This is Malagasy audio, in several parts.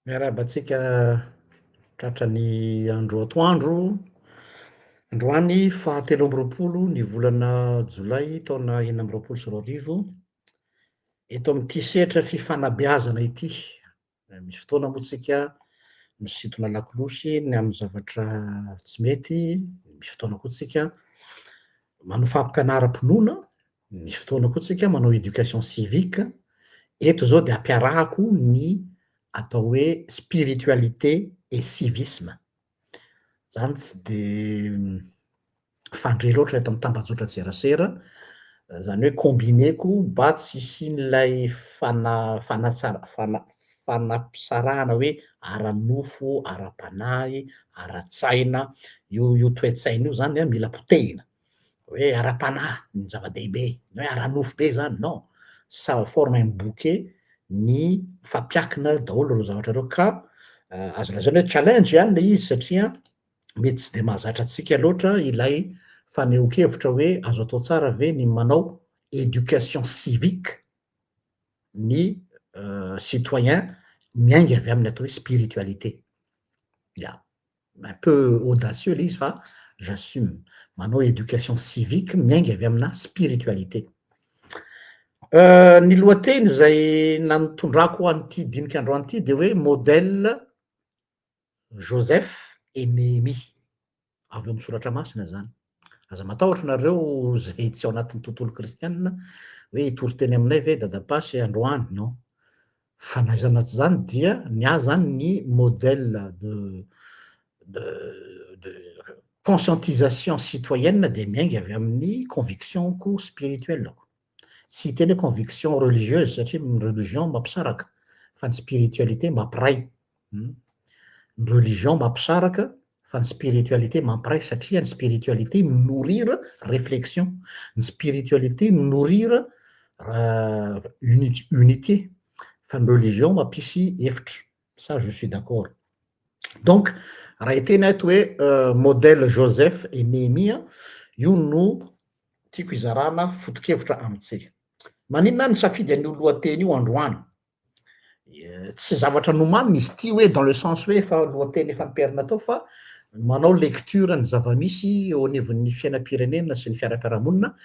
Miarabantsika tratran'ny andro atoandro. Androany fahatelo amby roapolo ny volana Jolay taona enina amby roapolo sy roa arivo. Eto amin'ity sehatra fifanabeazana ity, misy fotoana moa tsika misintona lakolosy ny amin'ny zavatra tsy mety, misy fotoana koa tsika manao fampianaram-pinoana, misy fotoana koa tsika manao éducation civique. Eto zao de ampiarahako ny atao hoe spiritualité et civisme. Zany tsy de fandray loatra eto am'tambazotra-tserasera, zany hoe combineko mba tsy hisian'lay fanampisarahana hoe ara-nofo, ara-panahy, ara-tsaina. Io toe-tsaina io zany a mila potehina, hoe ara-panahy ny zava-dehibe, na hoe ara-nofo be zany, non. Forme-ny bouquet ny fampiankina daholo reo zavatra reo ka azo lazaina hoe challenge ihany le izy satria mety tsy de mahazatra antsika loatra ilay fanehoan-kevitra hoe azo atao tsara ve ny manao éducation civique ny citoyen miainga avy amin'ny atao hoe spiritualité. Ya, un peu audacieux le izy fa j'assume. Manao éducation civique miainga avy amina spiritualité. Ny lohateny zay nanotondrako an'ity dinik'androany ity de hoe modèle Joseph et Néhémie, avy amin'ny soratra masina zany. Aza matahotra nareo zay tsy ao anatin'ny tontolo kristianina hoe hitory teny aminay ve dadapasy androany, non. Fa na aiza na tsy zany dia ny ahy zany ny modèle de conscientisation citoyenne de miainga avy amin'ny convictionko spirituelako. Tsy hiteny hoe conviction religieuse satria ny religion mampisaraka, fa ny spiritualité mampiray. Ny religion mampisaraka fa ny spiritualité mampiray satria ny spiritualité minorir réflexion, ny spiritualité minorir unité, fa ny religion mampisy hevitra. Ça je suis d'accord. Donc raha hiteny ato hoe modèle Joseph et Néhémie, io no tiako izarana foto-kevitra amintsika. Maninona ny safidy an'io lohateny io androany? Tsy zavatra nomanina izy ity hoe dans le sens hoe efa lohateny efa niperina tao fa manao lecture ny zava-misy eo anivon'ny fiainam-pirenena sy ny fiaram-piarahamonina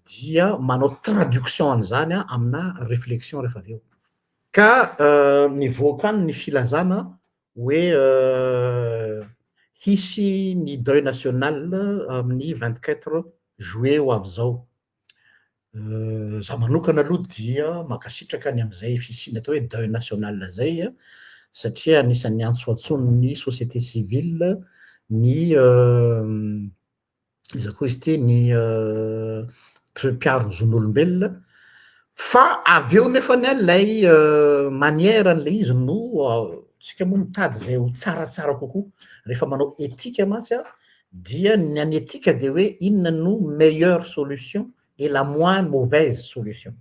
dia manao traduction an'izany amina réflexion rehefa avy eo. Ka mivoaka any ny filazana hoe hisy ny deuil national amin'ny 24 juillet ho avy zao. Zaho manokana aloha dia mankasitraka ny am'zay fisiana atao hoe deuil national zay satria anisan'ny antsoantson'ny société civile ny iza koa izy ty ny mpiaro zon'olombelona, fa avy eo nefany a lay manière an'le izy no tsika moa mitady zay ho tsaratsara kokoa rehefa manao éthique mantsy a dia ny an'ny éthique de hoe inona no meilleure solution et la moins mauvaise solution.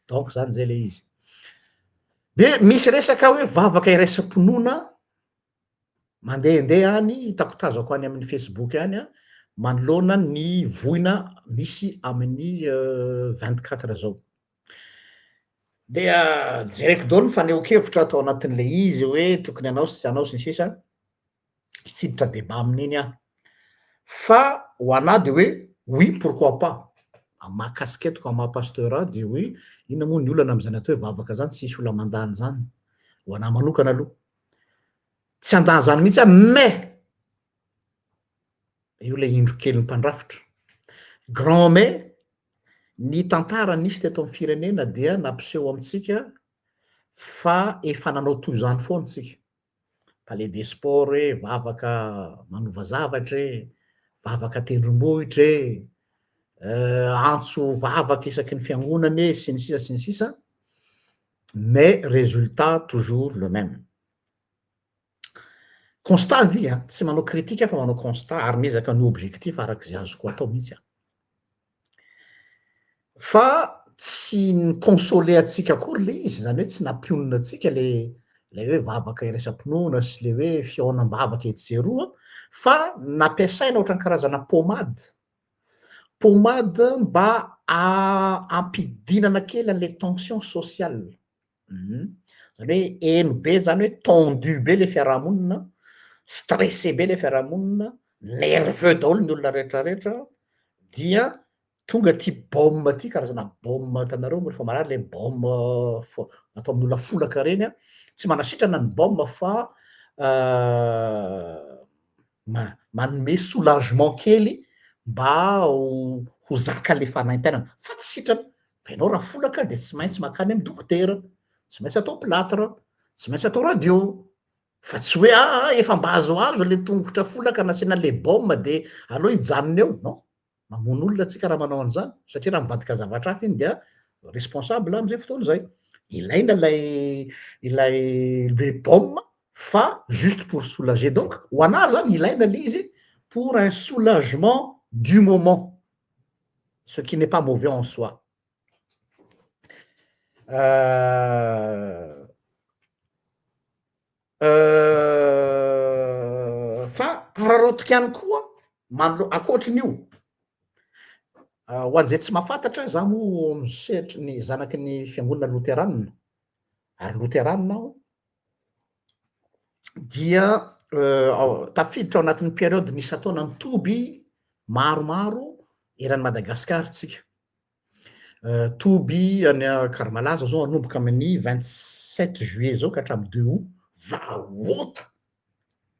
Donc zany zay le izy. De misy resaka hoe vavaka iraisam-pinoana mandehandeha any, hitako tazako any amin'ny Facebook any manoloana ny voina misy amin'ny 24 zao. De jereko daholo ny fanehoan-kevitra atao anatin'le izy hoe tokony hanao sy tsy hanao sy ny sisa, tsy hiditra débat amin'iny aho. Fa ho anahy de hoe oui pourquoi pas. Maha kasiketiko maha pasteur de hoe inona moa ny olana am'zany atao hoe vavaka zany, tsisy olona mandany zany. Ho anahy manokana aloha tsy handany zany mihitsy aho, mais io le indro kelin'ny mpandrafitra, grand-mais ny tantara nisy teto amin'ny firenena dia nampiseho amintsika fa efa nanao toy izany foana tsika. Palais des sports hoe vavaka manova zavatra e, vavaka tendrombohitra e, antso vavaka isaky ny fiangonana e, sy ny sisa, mais résultat toujours le même. Constat vy tsy manao critique fa manao constat ary miezaka ny objectif arak'izay azoko atao mihitsy aho. Fa tsy ni-consoler antsika akory le izy, zany hoe tsy nampionona antsika le hoe vavaka iraisam-pinoana sy le hoe fihaonam-bavaka etsy sy eroa, fa nampiasaina ohatran'ny karazana pommade mba hampidinana kely an'le tension sociale. zany hoe eno be zany hoe tendu be le fiarahamonina, stressé be le fiarahamonina, nerveux daholo ny olona rehetrarehetra dia tonga ty baume ty karazana baume hitanareo rehefa marary le baume atao amin'ny olona folaka reny a, tsy manasitrana ny baume fa manome soulagement kely mba ho zaka le fanaintainana fa tsy sitrana fa ianao raha folaka de tsy maintsy makany amy dokotera, tsy maintsy atao plâtre, tsy maintsy atao radio, fa tsy hoe efa mba azoazo le tongotra folaka nasiana le baume de aleo hijanona eo, non, mamono olona tsika raha manao an'zany satria raha mivadika zavatra hafa iny dia responsable am'zay fotoana zay. Ilaina ilay le baume fa juste pour soulager, donc ho anahy zany ilaina le izy pour un soulagement du moment, ce qui n'est pas mauvais en soi. Fa ararotiky ihany koa ankoatrin'io, ho an'izay tsy mahafantatra za moa misehatry ny zanaky ny fiangonana loterana ary loterana aho dia tafiditra ao anatin'ny période nisy ataona toby maromaro eran'ny Madagasikara tsika. Toby any Karmalaza zao anomboka amin'ny 27 juillet zao ka hatramy 2 août vahoaka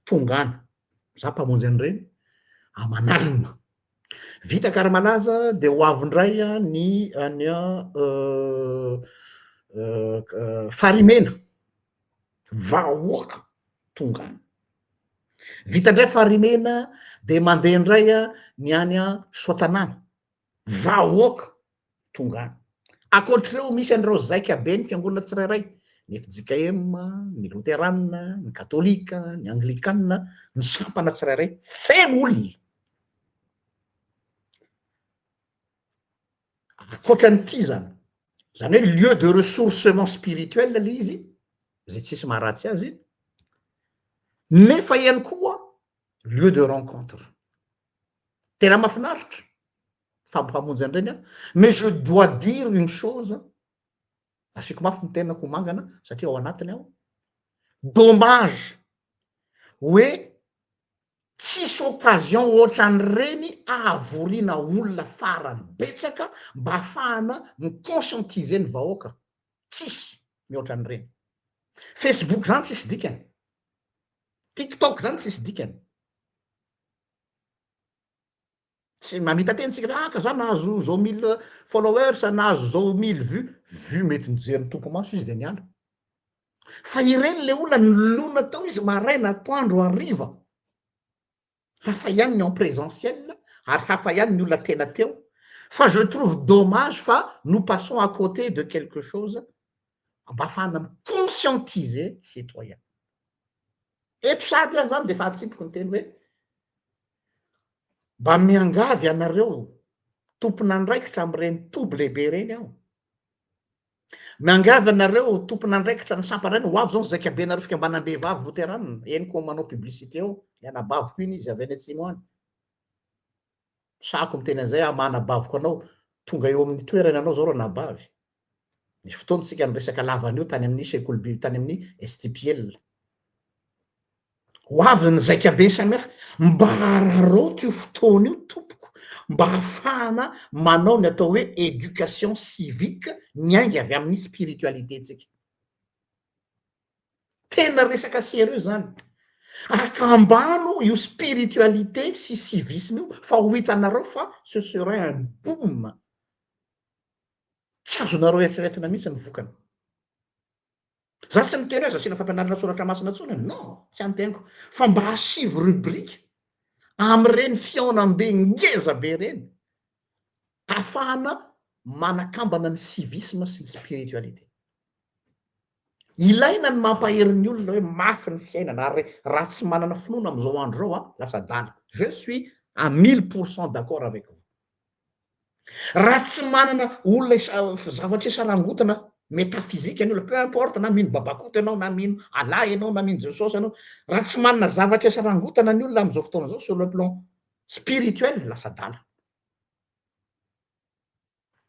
tongany, za mpamonjy an'ireny Amanalina. Vita Karmalaza de ho avy indray ny any Farimena, vahoaka tongany. Vita indray Farimena de mandeha indray ny any Soatanana, vahoaka tongany. Ankoatr'ireo misy an'ireo zaika be ny fiangonana tsirairay, ny FJKM, ny loterana, ny katolika, ny anglikana, ny sampana tsirairay feno olona. Ankoatran'ity zany hoe lieu de ressourcement spirituel le izy, zay tsisy maharatsy azy, nefa ihany koa lieu de rencontre. Tena mahafinaritra fampamonjy an'ireny aho, mais je dois dire une chose, asiako mafy ny tenako ho mangana satria ao anatiny aho, dommage hoe tsisy occasion ohatran'ireny ahavoriana olona farany betsaka mba ahafahana mi-conscientiser ny vahoaka, tsisy mihoatran'ireny. Facebook zany tsisy dikany, TikTok zany tsisy dikany. Tsy mamita teny tsika ka za nahazo zao 1000 followers, nahazo zao 1000 vues mety nijery tompo maso izy de niala. Fa ireny le olona nolona tao izy maraina, atoandro, hariva, hafa ihany ny en présentiel ary hafa ihany ny olona tena teo, fa je trouve dommage fa nous passons à côté de quelque chose mba ahafahana mi-conscientiser citoyen. Eto sady aho zany de efa atsipiko ny teny hoe mba miangavy anareo tompon'andraikitra am'ireny toby lehibe reny aho, miangavy anareo tompon'andraikitra ny sampany reny, ho avy zao ny zaikabenareo fikambanam-behivavy loterana, henoko manao publicité ao, ny anabaviko iny izy avy any atsimo any, sako miteny an'izay aho manabaviko anao, tonga eo amin'ny toerany anao zao ro anabavy. Misy fotoana tsika niresaka lavan'io tany amin'ny sekoly tany amin'ny STPL. Ho avy ny zaikabe samihafa, mba araroto io fotoana io tompoko, mba ahafahana manao ny atao hoe éducation civique miainga avy amin'ny spiritualité tsika. Tena resaka sérieux zany. Akambano io spiritualité sy civisme io fa ho hitanareo fa ce serait un boom. Tsy azonareo eritreretina mihitsy ny vokany. Za tsy miteny hoe aza asiana fampianarana soratra masina intsony, non, tsy anoteniko, fa mba asivy rubrique am'ireny fiaonam-be ngeza be reny, ahafahana manakambana ny civisme sy ny spiritualité. Ilaina ny mampahery ny olona hoe mafy ny fiainana ary raha tsy manana finoana am'izao andro zao lasa adala. Je suis à 1000% d'accord avec vous. Raha tsy manana olona zavatra isarangotana métaphysique any olona, peu importe na mino babakota ianao, na mino Allah ianao, na mino Jesosy ianao, raha tsy manana zavatra isarangotana ny olona am'izao fotoana zao sur le plan spirituel, lasa adala.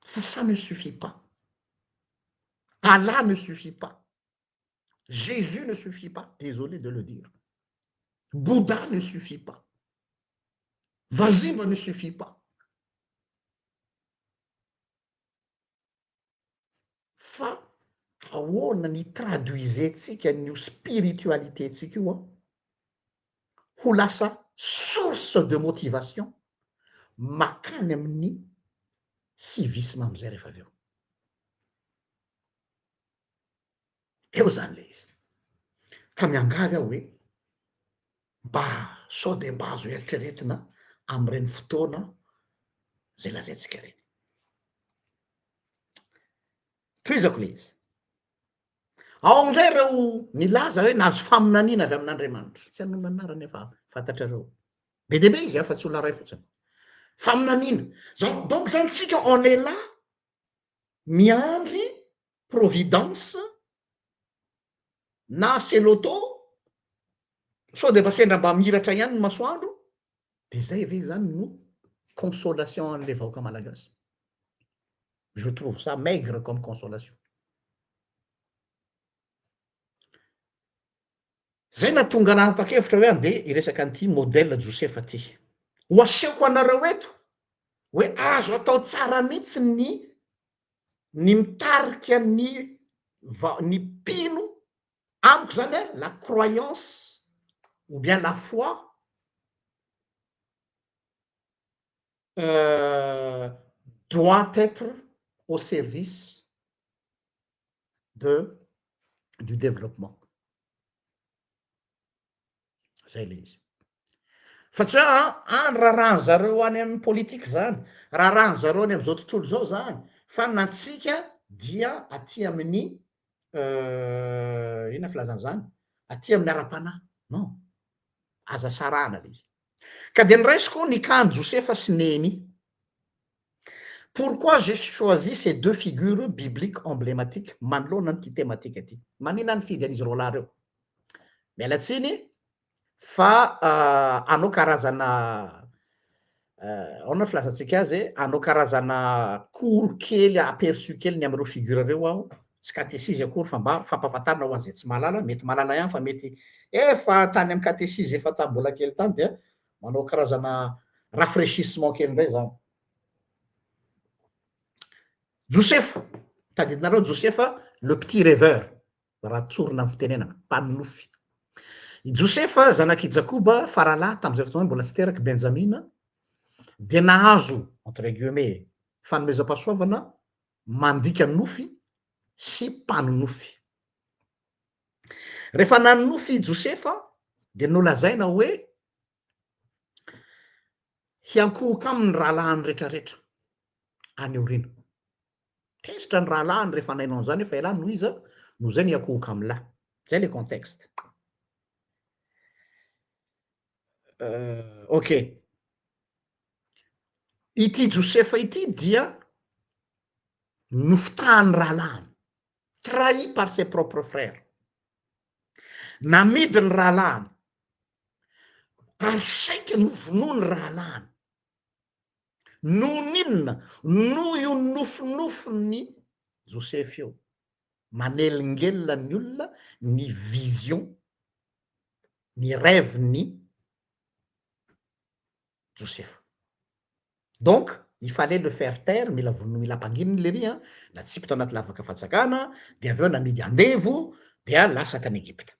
Fa ça ne suffit pas. Allah ne suffit pas. Jésus ne suffit pas, désolé de le dire. Bouddha ne suffit pas. Vazima ne suffit pas. Fa ahoana ny traduisentsika ny spiritualité-tsika io ho lasa source de motivation makany amin'ny civisme am'izay rehefa avy eo. Eo zany le izy. Ka miangary aho hoe mba sao de mba azo eritreretina am'ireny fotoana zay lazaintsika reny. Toizako le izy. Ao am'izay reo nilaza hoe nahazo faminaniana avy amin'Andriamanitra. Tsy hanona anarany efa fantatrareo. Be de be izy fa tsy olona ray fotsiny. Faminaniana. Donc zany tsika on est là miandry providence na c'est l'auto sao de mba sendra mba miratra ihany ny masoandro de zay ve zany no consolation an'le vahoaka malagasy. Je trouve ça maigre comme consolation. Zay natonga nanapa-kevitra hoe andeha iresaka an'ity modèle Josefa ty. Ho asehoko anareo eto hoe azo atao tsara mihitsy ny mitarika ny mpino amiko zany la croyance ou bien la foi doit être au service du développement. Zay le izy. Fa tsy hoe any raha zareo any amin'ny politika zany, raha zareo any am'izao tontolo zao zany, fa nantsika dia aty amin'ny inona filazana zany? Aty amin'ny ara-panahy. Non. Aza sarana le izy. Ka de niraisiko ny kan Josefa sy Néhémie. Pourquoi j'ai choisi ces deux figures bibliques emblématiques manoloana an'ity thématique aty? Manina ny fidy an'izy roa lahy reo? Mialatsiny fa anao karazana na filazantsika azy anao karazana cours kely aperçu kely ny am'ireo figure reo aho, tsy catécise akory fa mba fampahafantarina ho an'izay tsy mahalala, mety mahalala ihany fa mety efa tany amin'ny catécise efa tany mbola kely tany dia manao karazana rafraîchissement kely indray zany. Josefa, tadidinareo Josefa le petit rêveur, raha tsorina amin'ny fitenenana, mpaninofy. Josefa zanaky Jakoba faralahy tam'izay fotoana mbola tsy teraky Benjamina, de nahazo entre guillemets fanomezam-pahasoavana mandika nofy sy mpaninofy. Rehefa naninofy Josefa de nolazaina hoe hiankohoka aminy rahalahiny rehetrarehetra any aoriana. Tesitra ny rahalahiny rehefa nainao an'izany efa elahy no iza no zay ny ankohoka am'lahy. Zay le contexte. Ok. Ity Josefa ity dia nofotahany rahalahiny, trahi par ses propres frères. Namidy ny rahalahiny, ary saika novonoa ny rahalahiny. Noho n'inona? Noho io nofinofiny Joseph io. Manelingelina ny olona ny vision, ny rêve-ny Joseph. Donc, il fallait le faire taire, mila ampangininy le ry natsipy tao anaty lavaka fatsakana, de avy eo namidy andevo, dia lasa tany Egypte.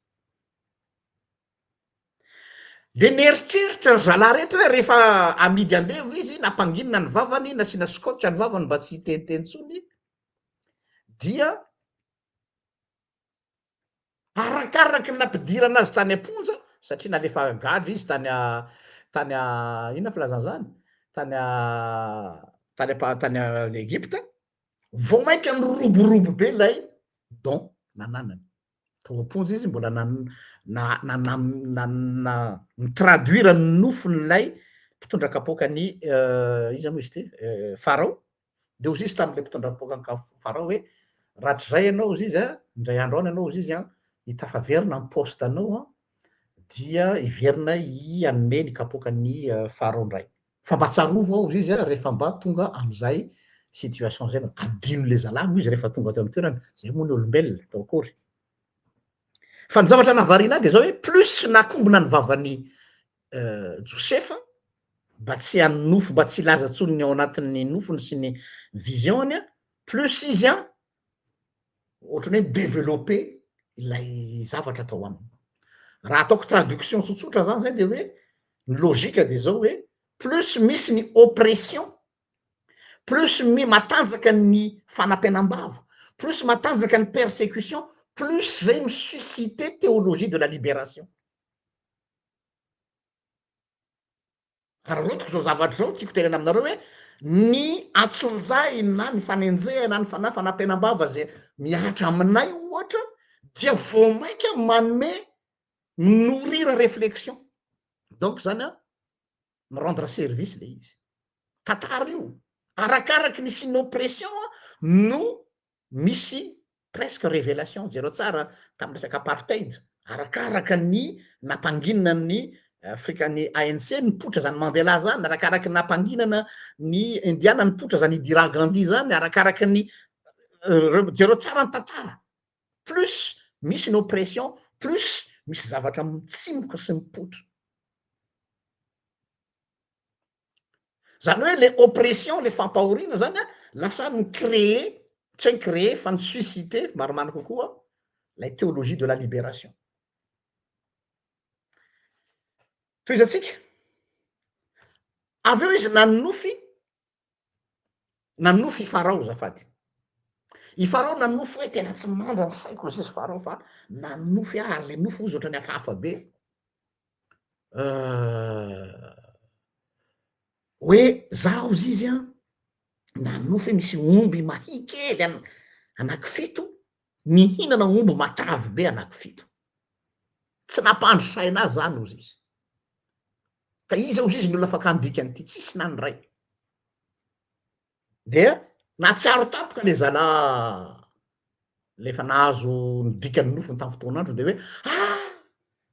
De nieritreritra zalahy reto hoe rehefa amidy andevo izy, nampanginina ny vavany, nasiana scotch ny vavany mba tsy hitenitentsony, dia arakaraky ny nampidirana azy tany amponja, satria nalefa gadra izy tany inona filazana zany? Tany Egypte, vao mainka ny roborobo be lay don nananany. Tao amponja izy mbola traduire ny nofin'lay mpitondra kapoakany izy moa izy ty Pharaon. De ozy izy tam'le mpitondra kapoakany Pharaon hoe rahatrizay ianao ozy izy indray andro any ianao ozy izy hitafaverina amin'ny poste anao dia iverina hanome ny kapoakany Pharaon ndray. Fa mba tsarovo ao izy rehefa mba tonga am'izay situation zay adino le zalahy moa izy rehefa tonga teo amin'ny toerana, zay moa ny olombelona tao akory. fa ny zavatra nahavariana de zao hoe plus nakombona ny vavan'ny Josefa mba tsy hany nofo, mba tsy hilaza tsony ao anatin'ny nofony sy ny vision-ny a, plus izy a ohatrany hoe développer ilay zavatra atao aminy. Raha ataoko traduction tsotsotra zany zay de hoe ny lôzika de zao hoe plus misy ny oppression, plus matanjaka ny fanampenam-bava, plus matanjaka ny persécution, plus zay misusciter théologie de la libération. Ary rotiko zao zavatra zao tiako tenena aminareo hoe ny antsonjay na ny fanenjehana na fanampenam-bava zay miatra aminay ohatra dia vao maika manome nourrir réflexion. Donc zany a mi rendre service le izy. Tantara io arakaraky ny sy ny oppression no misy presque révélation zero tsara tamin'ny resaka apartheid arakaraky ny nampanginana ny afrikan'ny ANC nipotra zany Mandela zany, arakaraky nampanginana ny indiana nipotra zany Indira Gandhi zany, arakaraky ny zero tsara ny tantara. Plus misy ny oppression, plus misy zavatra mitsimoka sy mipotra. Zany hoe le oppression, le fampahoriana zany a lasa ny créer, tsy ny créer fa ny susciter maromaro kokoa la théologie de la libération. Toizatsika avy eo izy nanofy i Farao zafady. I Farao nanofy hoe tena tsy mandra ny saiko izy Farao fa nanofy ary le nofy ozy ohatrany hafahafa be. Hoe zaho izy a nanofy misy omby mahi kely anankifito mihinana omby matavy be anankifito. Tsy nampandry saina azy zany ozy izy. Ka iza ozy izy ny olona afaka handika an'ity tsisy nany ray. Dia natsiaro tapoka le zala lefa nahazo ny dikany nofony tamin'ny fotoanandro de hoe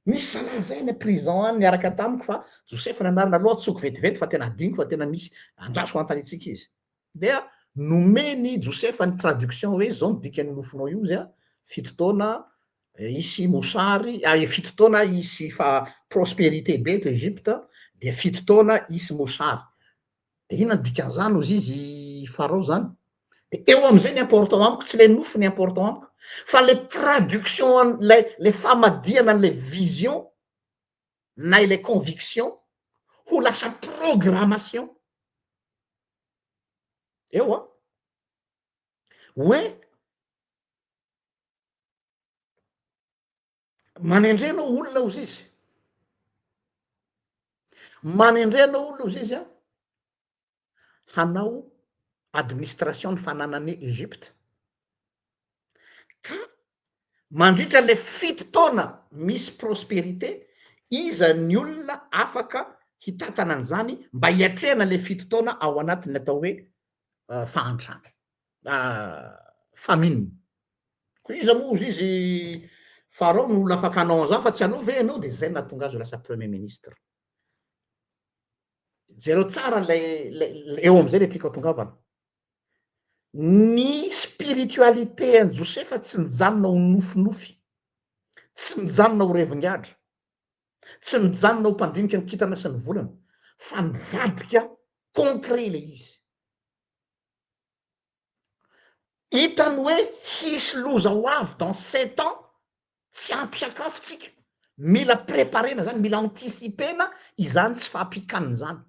misy zala zay ny prison any niaraka tamiko fa Josefa ny anarana aloha tsoko vetivety fa tena adiniko fa tena misy andrasoko antanitsika izy. Dia nomeny Josefa ny traduction hoe zao ny dikany nofonao io zay a fito taona isy mosary fito taona isy fa prospérité be to Egypte de fito taona isy mosary. De ina ny dikan'izany ozy izy Farao zany. De eo am'izay ny important amiko, tsy le nofo ny important amiko fa le traduction le famadiana an'le vision na le conviction ho lasa programmation. Eo a hoe manendrenao olona ozy izy, manendrenao olona ozy izy a hanao administration ny fananany Egypte ka mandritra le fito taona misy prospérité iza ny olona afaka hitatana an'izany mba hiatrehana le fito taona ao anatin'ny atao hoe fahantrana famine. Ko iza moa ozy izy Farao no olona afaka hanao an'izany fa tsy anao ve ianao de zay nahatonga azy ho lasa premier ministre. Zero tsara eo am'izay le tiako hatongavana. Ny spiritualité an Josefa tsy nijanona ho nofinofy, tsy nijanona ho revingadra, tsy nijanona ho mpandinika ny kintana sy ny volana, fa nivadika concret le izy. Hitany hoe hisy loza ho avy dans 7 ans, tsy ampy sakafotsika, mila préparena zany, mila anticipena izany tsy fahampikaniny zany.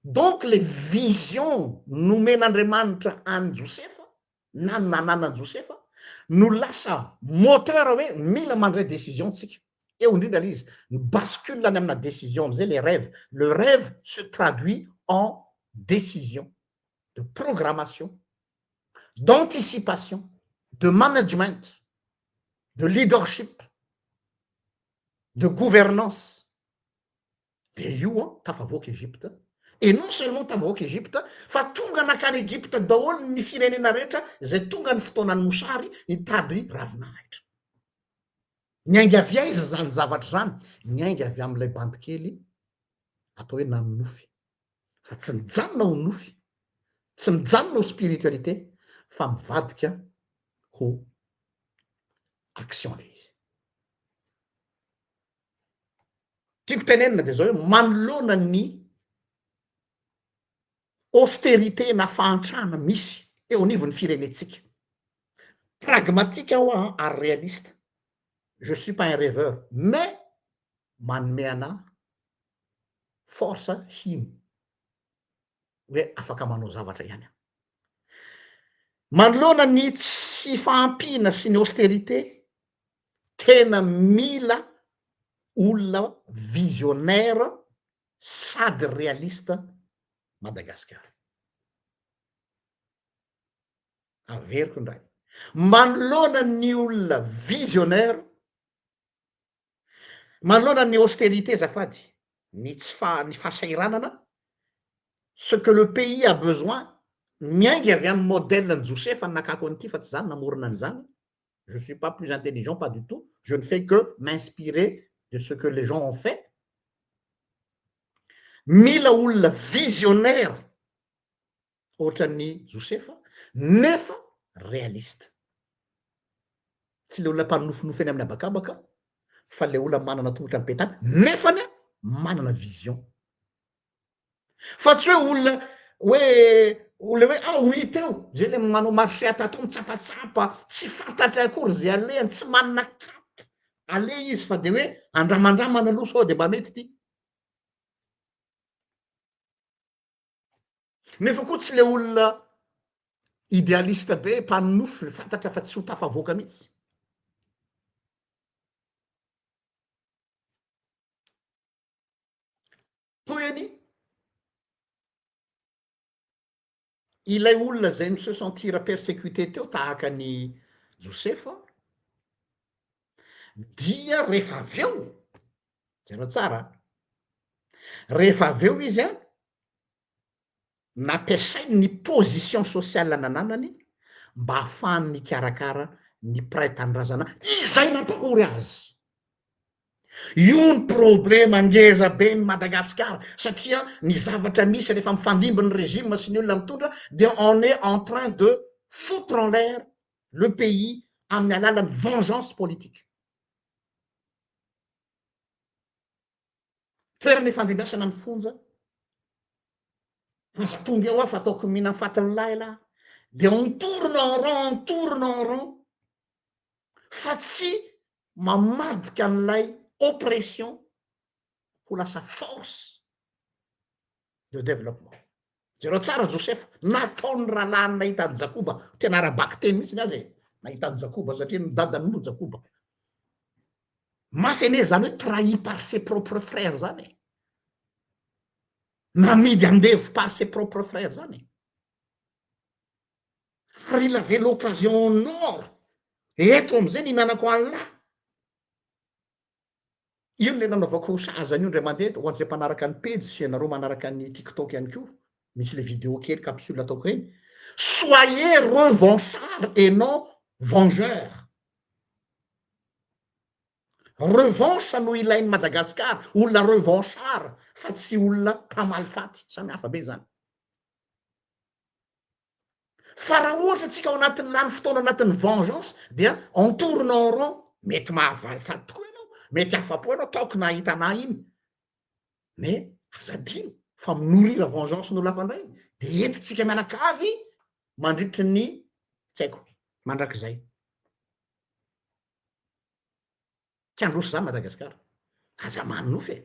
Donc le vision nomen'Andriamanitra any Josefa na nananany Josefa no lasa moteur hoe mila mandray décision tsika. Eo indrindra le izy bascule any amina décision am'izay le rêve. Le rêve se traduit en décision de programmation, d'anticipation, de management, de leadership, de gouvernance. De io a tafavoaka Egypte. Et non seulement tafavoaka Egypte fa tonga nakany Egypte daholo ny firenena rehetra zay tonga ny fotoanany mosary nitady ravinahitra. Niainga avy aiza zany zavatra zany? Niainga avy am'ilay bandy kely atao hoe nanonofy. Fa tsy mijanona ho nofy, tsy mijanona ho spiritualité fa mivadika ho action le izy tiako tenenina de zao hoe manoloana ny austérité na fahantrana misy eo anivon'ny firenetsika pragmatique aho ary réaliste je suis pas un rêveur mais manome ana force hino hoe afaka manao zavatra ihany aho manoloana ny tsy fahampiana sy ny austérité tena mila olona visionnaire sady réaliste Madagasikara averiko indray manoloana ny olona visionnaire manoloana ny austérité zafady ny tsy ny fahasairanana ce que le pays a besoin miaingy avy amin'ny modèle ny Josefa nakako an'ity fa tsy zany namorona an'izany je suis pas plus intelligent pas du tout je ne fais que m'inspirer de ce que les gens ont fait mila olona visionnaire ohatran'ny Josefa nefa réaliste tsy le olona mpanonofinofa eny amin'ny abakabaka fa le olona manana tongotra mipetany nefany manana vision fa tsy hoe olona hoe ho eo zay le manao marché atato mitsapatsapa tsy fantatra akory zay alehany tsy manana kapa ale izy fa de hoe andramandramana aloha sao de mba mety ty nefa koa tsy le olona idéaliste be mpanonofo fantatra fa tsy ho tafavoaka mihitsy toy any ilay olona zay mi se sentir persécuté teo tahaka ny Josefa dia rehefa avy eo zareo tsara rehefa avy eo izy a nampiasainy ny position sociale nananany mba ahafahany mikarakara ny pray-tanindrazana izay nampahory azy io ny problema ngeza be ny Madagasikara satria ny zavatra misy rehefa mifandimby ny régime sy ny olona mitondra de on est en train de foutre en l'air le pays amin'ny alalan'ny vengeance politique toerany fandimbiasana ny fonja aza tonga eo aho fa ataoko mihina ny fatiny lahy lahy de on tourne en rond fa tsy mamadika an'ilay oppression ho lasa force de développement zareo tsara Josefa nataony rahalahy nahita any Jakoba tena arabaky teny mihitsy ny azy nahita any Jakoba satria ny dadany moa Jakoba mafy ane zany hoe trahi par ses propres frères zany namidy andevo par ses propres frères zany ary il avait l'occasion en or eto am'izay nihinanako an'lahy io le nanaovako sazany io ndray mandeha ho an'izay mpanaraka ny pejy sy anareo manaraka ny TikTok ihany koa misy le vidéo kely capsule ataoko reny soyez revanchard et non vengeur revanche no ilainy Madagasikara olona revanchard fa tsy olona mpamalifaty samy hafa be zany fa raha ohatra tsika ao anatin'ny lany fotoana anatin'ny vengeance dia en tourne en rond mety mahavalyfaty tokoa ianao mety afa-po ianao taoko nahita anahy iny mais azadino fa minorira vengeance no lafandray de entotsika mianakavy mandritry ny tsy haiko mandrakizay tsy androso zany Madagasikara aza manofy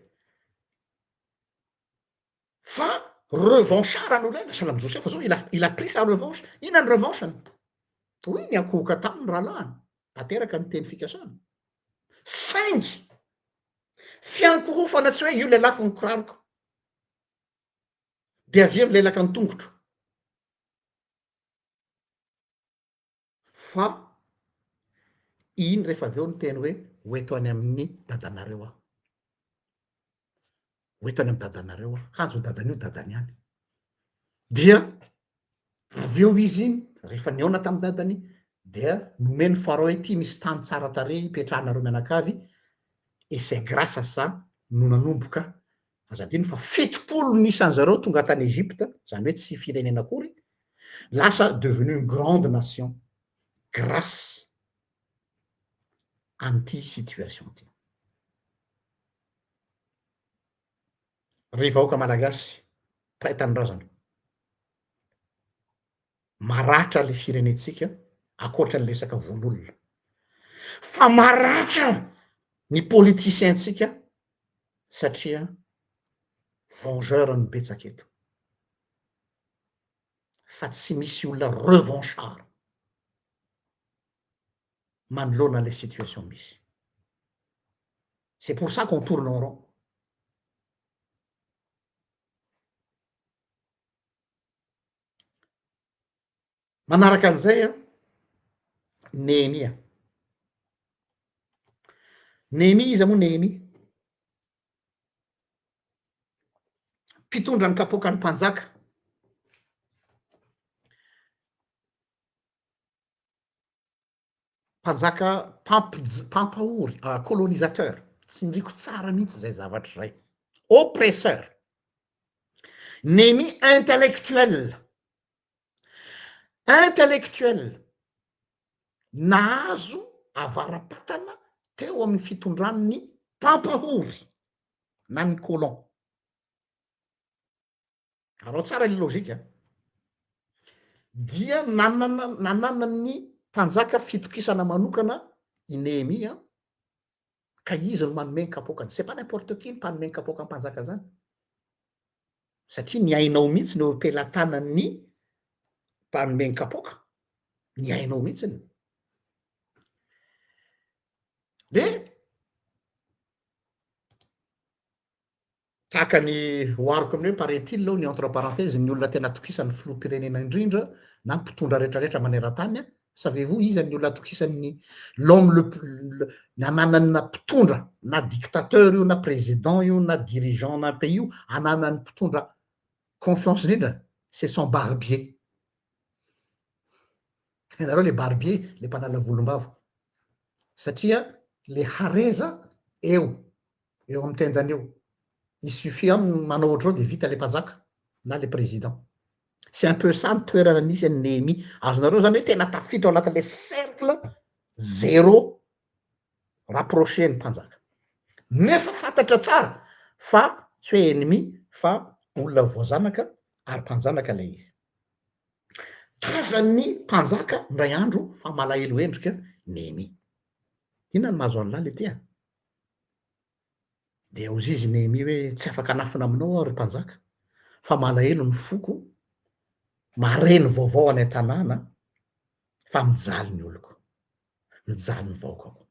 fa revanchard no lay salam Josefa zao il a pris sa revanche ina ny revancheny oui ny akohoka taminy rahalahiny ateraka ny teny fikasana saingy fiankohofana tsy hoe io le lafy ny koraroko de avy amy lelaka ny tongotro fa iny rehefa avy eo ny teny hoe hoeto any amin'ny dadanareo aho hoeto any amy dadanareo aho kanjo ny dadany io dadany any dia avy eo izy rehefa niaona tamy dadany dia nomeny farao hoe ty misy tany tsara tare ipetrahanareo mianakavy et c'est grâce à ça no nanomboka azadino fa fitopolo nisan'ny zareo tonga tany Egypte zany hoe tsy firenena akory lasa devenu une grande nation grâce anty situation ty. Ry vahoaka malagasy pray tanindrazana maratra le firenetsika akoatra ny resaka von'olona fa maratra ny politicientsika satria vengeur ny betsaka eto fa tsy misy olona revanchard manoloana les situations misy. C'est pour ça qu'on tourne en rond. Manaraka an'izay a Nehemia. Nehemia izy moa Nehemia mpitondra ny kapoaka ny mpanjaka pampahory colonisateur tsy ndriko tsara mihitsy zay zavatra zay oppresseur. Nehemia intellectuel nahazo avarapatana teo amin'ny fitondran'ny pampahory na ny colon. Arao tsara ny logika dia nanana ny mpanjaka fitokisana manokana i Nehemia ka izy no manome ny kapoakany. C'est pas n'importe qui ny mpanome ny kapoaka mpanjaka zany satria ny ainao mihitsy no ampelantanan'ny mpanome ny kapoaka, ny ainao mihitsiny. De tahaka ny ohariko amin'io paraît-il lao ny entre parenthèse ny olona tena tokisan'ny filoham-pirenena indrindra na ny mpitondra rehetrarehetra maneran-tany. Savez-vous iza ny olona atokisan'ny l'homme ananana mpitondra na dictateur io na président io na dirigeant na pays io ananany mpitondra confiance indrindra, c'est son barbier. Ianareo le barbier le mpanala volom-bava satria le hareza eo amin'ny tendany eo. Il suffit aminy manao ohatrao de vita le mpanjaka na le président. C'est un peu ça ny toerana nisy an'ny Nehemia. Azonareo zany hoe tena tafiditra ao anatin'le cercle zéro rapproché ny mpanjaka. Nefa fantatra tsara fa tsy hoe ennemi fa olona voazanaka ary mpanjanaka lay izy. Tazan'ny mpanjaka ndray andro fa malahelo endrika Nehemia. Inona ny mahazo an'lahy le tia? De ozy izy Nehemia hoe tsy afaka anafina aminao aho ry mpanjaka fa malahelo ny foko, mare ny vaovao any an-tanàna fa mijaly ny oloko, mijaly ny vahoakako.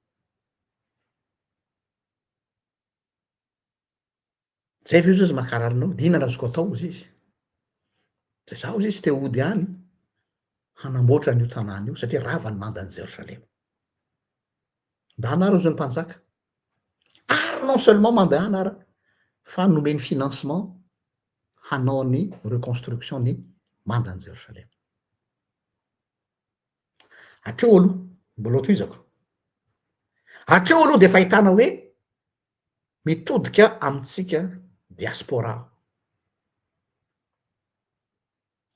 Zay ve izy makararinao? De inona azoko atao ozy izy? De za ozy izy te hody any hanamboatra an'io tanàna io satria rava ny mandan'i Jerosalema. Nda anara ozy ny mpanjaka. Ary non seulement mandeha anara fa nomeny financement hanao ny reconstruction ny mandan'i Jerosalema. Hatreo aloha mbola toizako. Hatreo aloha de fahitana hoe mitodika amitsika diaspora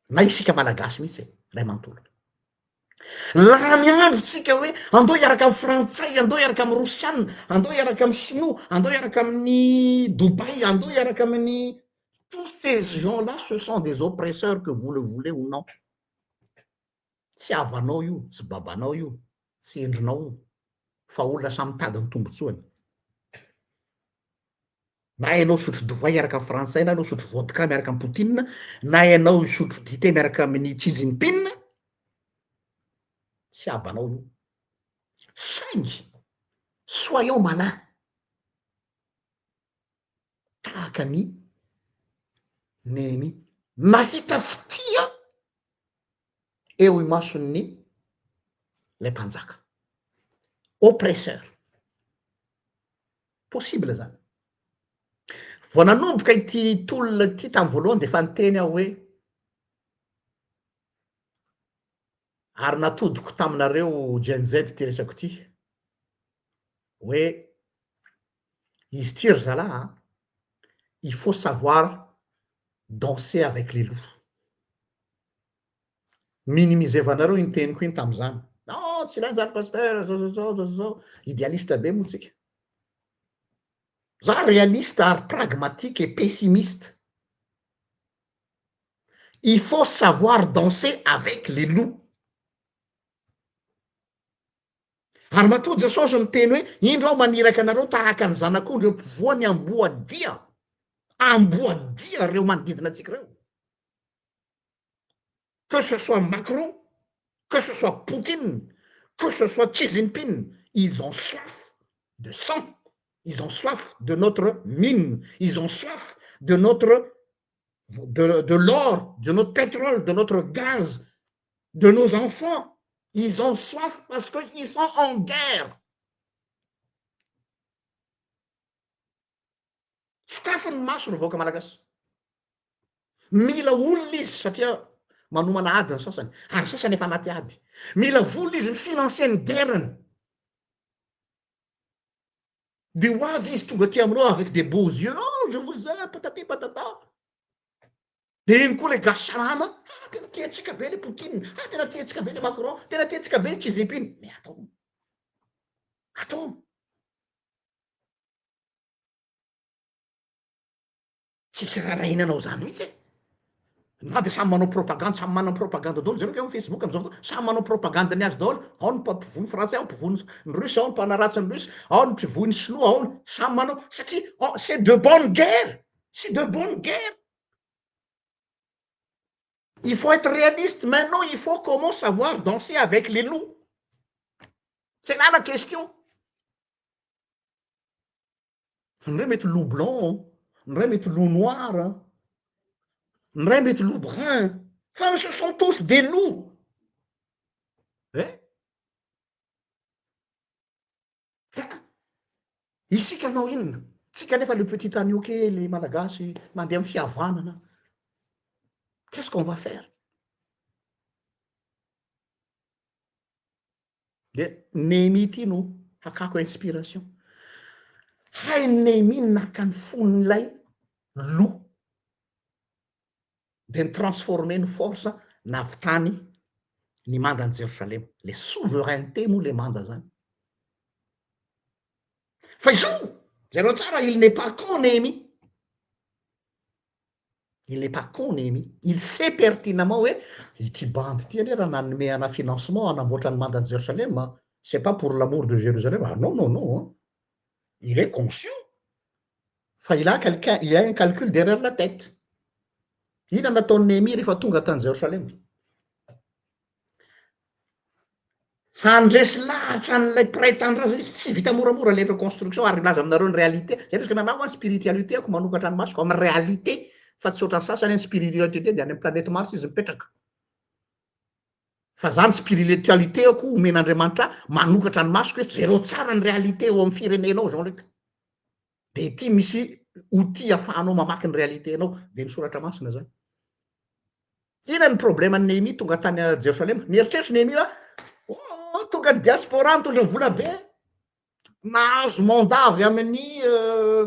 na isika malagasy mihitsy ray manontolo. Laha miandrotsika hoe andao hiaraka amin'ny frantsay, andao hiaraka amin'ny rosiana, andao hiaraka amin'ny sinoa, andao hiaraka amin'ny Dubai, andao hiaraka amin'ny tous ces gens-là, ce sont des oppresseurs que vous le voulez ou non. Tsy avanao io, tsy babanao io, tsy endrinao io, fa olona samy tady ny tombotsoany. Na hainao sotro divay miaraka amin'ny frantsay, na hainao sotro vodka miaraka amin'ny Poutine, na hainao sotro dité miaraka amin'ny Xi Jinping, tsy abanao io. Saingy soyons malins tahaka ny Nehemia nahita fitia eo imason'ny le mpanjaka oppresseur. Possible zany. Vao nanomboka ity tolona ity tamin'ny voalohany de fa niteny aho hoe ary natodiko taminareo Gen Z ty resako ty hoe izy ty ry zalahy, il faut savoir danser avec les loups. Minimisevanareo iny teniko iny tam'izany. Non, non tsy lanjary pasteur zao idéaliste be moa tsika za réaliste ary pragmatique et pessimiste. Il faut savoir danser avec les loups. Ary matoa Jesosy miteny hoe indro aho maniraka anareo tahaka ny zanak'ondry eo mpivoany amboadia reo manodidina atsika reo. Que ce soit Macron, que ce soit Poutine, que ce soit Xi Jinping, ils ont soif de sang, ils ont soif de notre mine, ils ont soif de de l'or, de notre pétrole, de notre gaz, de nos enfants. Ils ont soif parce qu'ils sont en guerre. Sokafiny maso ny vahoaka malagasy. Mila olona izy satria manomana ady ny sasany, ary sasany efa anaty ady. Mila vola izy financer ny guerrany. De ho avy izy tonga aty aminao avec des beaux yeux, oh je vous aime, patati patata. De iny koa le gasy salama, tena tiantsika be le Poutine, tena tiantsika be le Macron, tena tiantsika be le Xi Jinping. Mais atao tsisy raha hinanao zany mihitsy e. Na de samy manao propagande, samy manao propagande daholo zareo ke Facebook am'izao fotoana, samy manao propagande ny azy daholo, ao ny mpampivohy ny français, ao ny mpivohy ny russe, ao ny mpanaratsy ny russe, ao ny mpivohy ny sinoa, ao ny samy manao satria c'est de bonne guerre, c'est de bonne guerre. Il faut être réaliste. Maintenant, il faut comment savoir danser avec les loups. C'est là la question. Ny ray mety loup blanc, ny ray mety loup noir, ny ray mety loup brun. Enfin, ce sont tous des loups. Eh? Isika anao inona? Tsika nefa le petit agneau kely malagasy mandeha amin'ny fihavanana. Qu'est-ce qu'on va faire? De Néhémie ity no hakako inspiration. Hainy Néhémie naka ny fon'ilay loup de nitransformer ny force navitany ny manda any Jérusalem. Le souveraineté moa le manda zany. Fa izo zareo tsara, il n'est pas con Néhémie. Il n'est pas con Néhémie. Il sait pertinemment hoe ity bandy ity anie raha nanome ana financement anamboatra ny manda any Jérusalem, c'est pas pour l'amour de Jérusalem. Ah non, non, non. Hein. Il est conscient. Fa il a quelqu'un, il y a un calcul derrière la tête. Ina nataony Néhémie rehefa tonga tany Jérusalem? Handresy lahatra an'ilay mpiray tanindrazana izy tsy vita moramora le reconstruction ary laza aminareo ny réalité. Zay resaka nanao any spiritualité ako manokatra ny masoko amin'ny réalité fa tsy ohatran'ny sasany any spiritualité de any amin'ny planète Mars izy mipetraka. Fa zany spiritualité ako omen'Andriamanitra manokatra ny masoko hoe zereo tsara ny réalité eo amin'ny firenenao zao ndraiky. De ity misy outil ahafahanao mamaky ny réalité anao de nisoratra masina zany. Ina ny problème ny Néhémie tonga tany Jérusalem? Nieritreritry Néhémie hoe tonga diaspora mitondra vola be, nahazo mandat avy amin'ny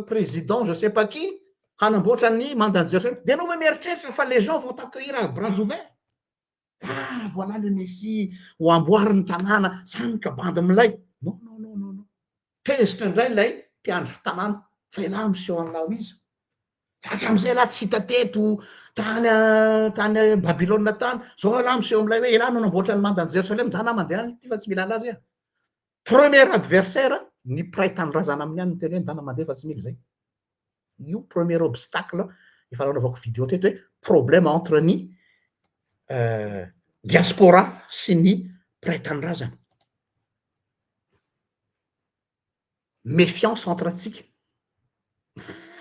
président je sais pas qui hanamboatra ny manda any Jérusalem. De anao hoe mieritreritra fa les gens vont t'accueillir à bras ouverts. Ah, voilà le Messie ho amboary ny tanàna zany ka bandy milay. Non, non, non, non, non. Tezitra indray lay mpiandro tanàna fa iala miseho anao izy. Hatram'izay laha tsy hita teto tany Babilôna tany, zao la miseho amilay hoe iala no namboatra ny manda any Jérusalem, za na mandeha any ty fa tsy mila laza iha. Premier adversaire ny mpiray tanindrazana amin'ny any ny teny hoe ndana mandeha fa tsy mila zay. Io premier obstacle efa nanaovako vidéo teto hoe problème entre ny diaspora sy ny mpiray tanindrazana. Méfiance entre atsika.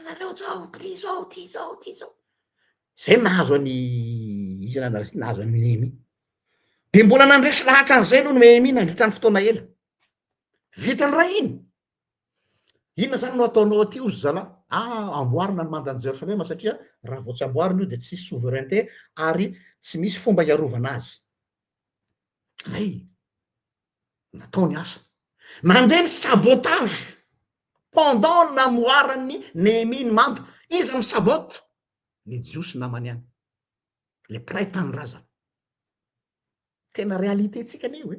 Nareo zao, ty zao, ty zao, ty zao. Zay nahazo any izy anandrasy nahazo any Néhémie. De mbola nandresy lahatra an'izay aloha ny Néhémie nandritra ny fotoana ela. Vitany ray iny. Inona zany no ataonao aty ozy zala? Amboarina ny manda any Jérusalem satria raha vao tsy amboarina io de tsisy souveraineté ary tsy misy fomba iarovana azy. Ay, natao ny asa. Mandeha ny sabotage pendant namoarany Néhémie ny manda. Iza misabote? Le jiosy namany any. Le mpiray tanindrazana. Tena réalité tsika anio e.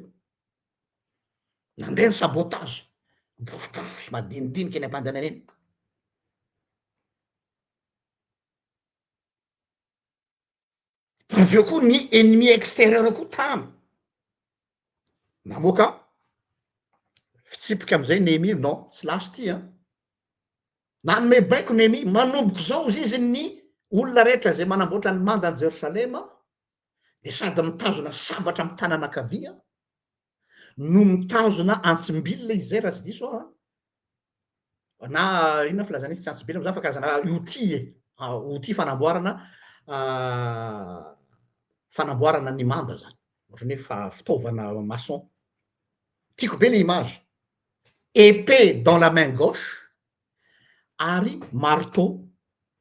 nandeha ny sabotage bofokafy madinidinika eny am-pandehanana eny. Avy eo koa ny ennemi extérieur koa tamy namoaka fitsipika am'izay Néhémie non tsy lasy ty a nanome baiko Néhémie manomboka zao izy ny olona rehetra zay manamboatra ny mandan'i Jerosalema de sady mitazona sabatra amy tanana ankavia no mitazona antsimbilina izy zay raha tsy diso aho a na inona filazana izy tsy antsimbilina moa zany fa karazana outil outil fanamboarana ny manda zany ohatrany hoe fitaovana maçon. Tiako be le image épée dans la main gauche ary marteau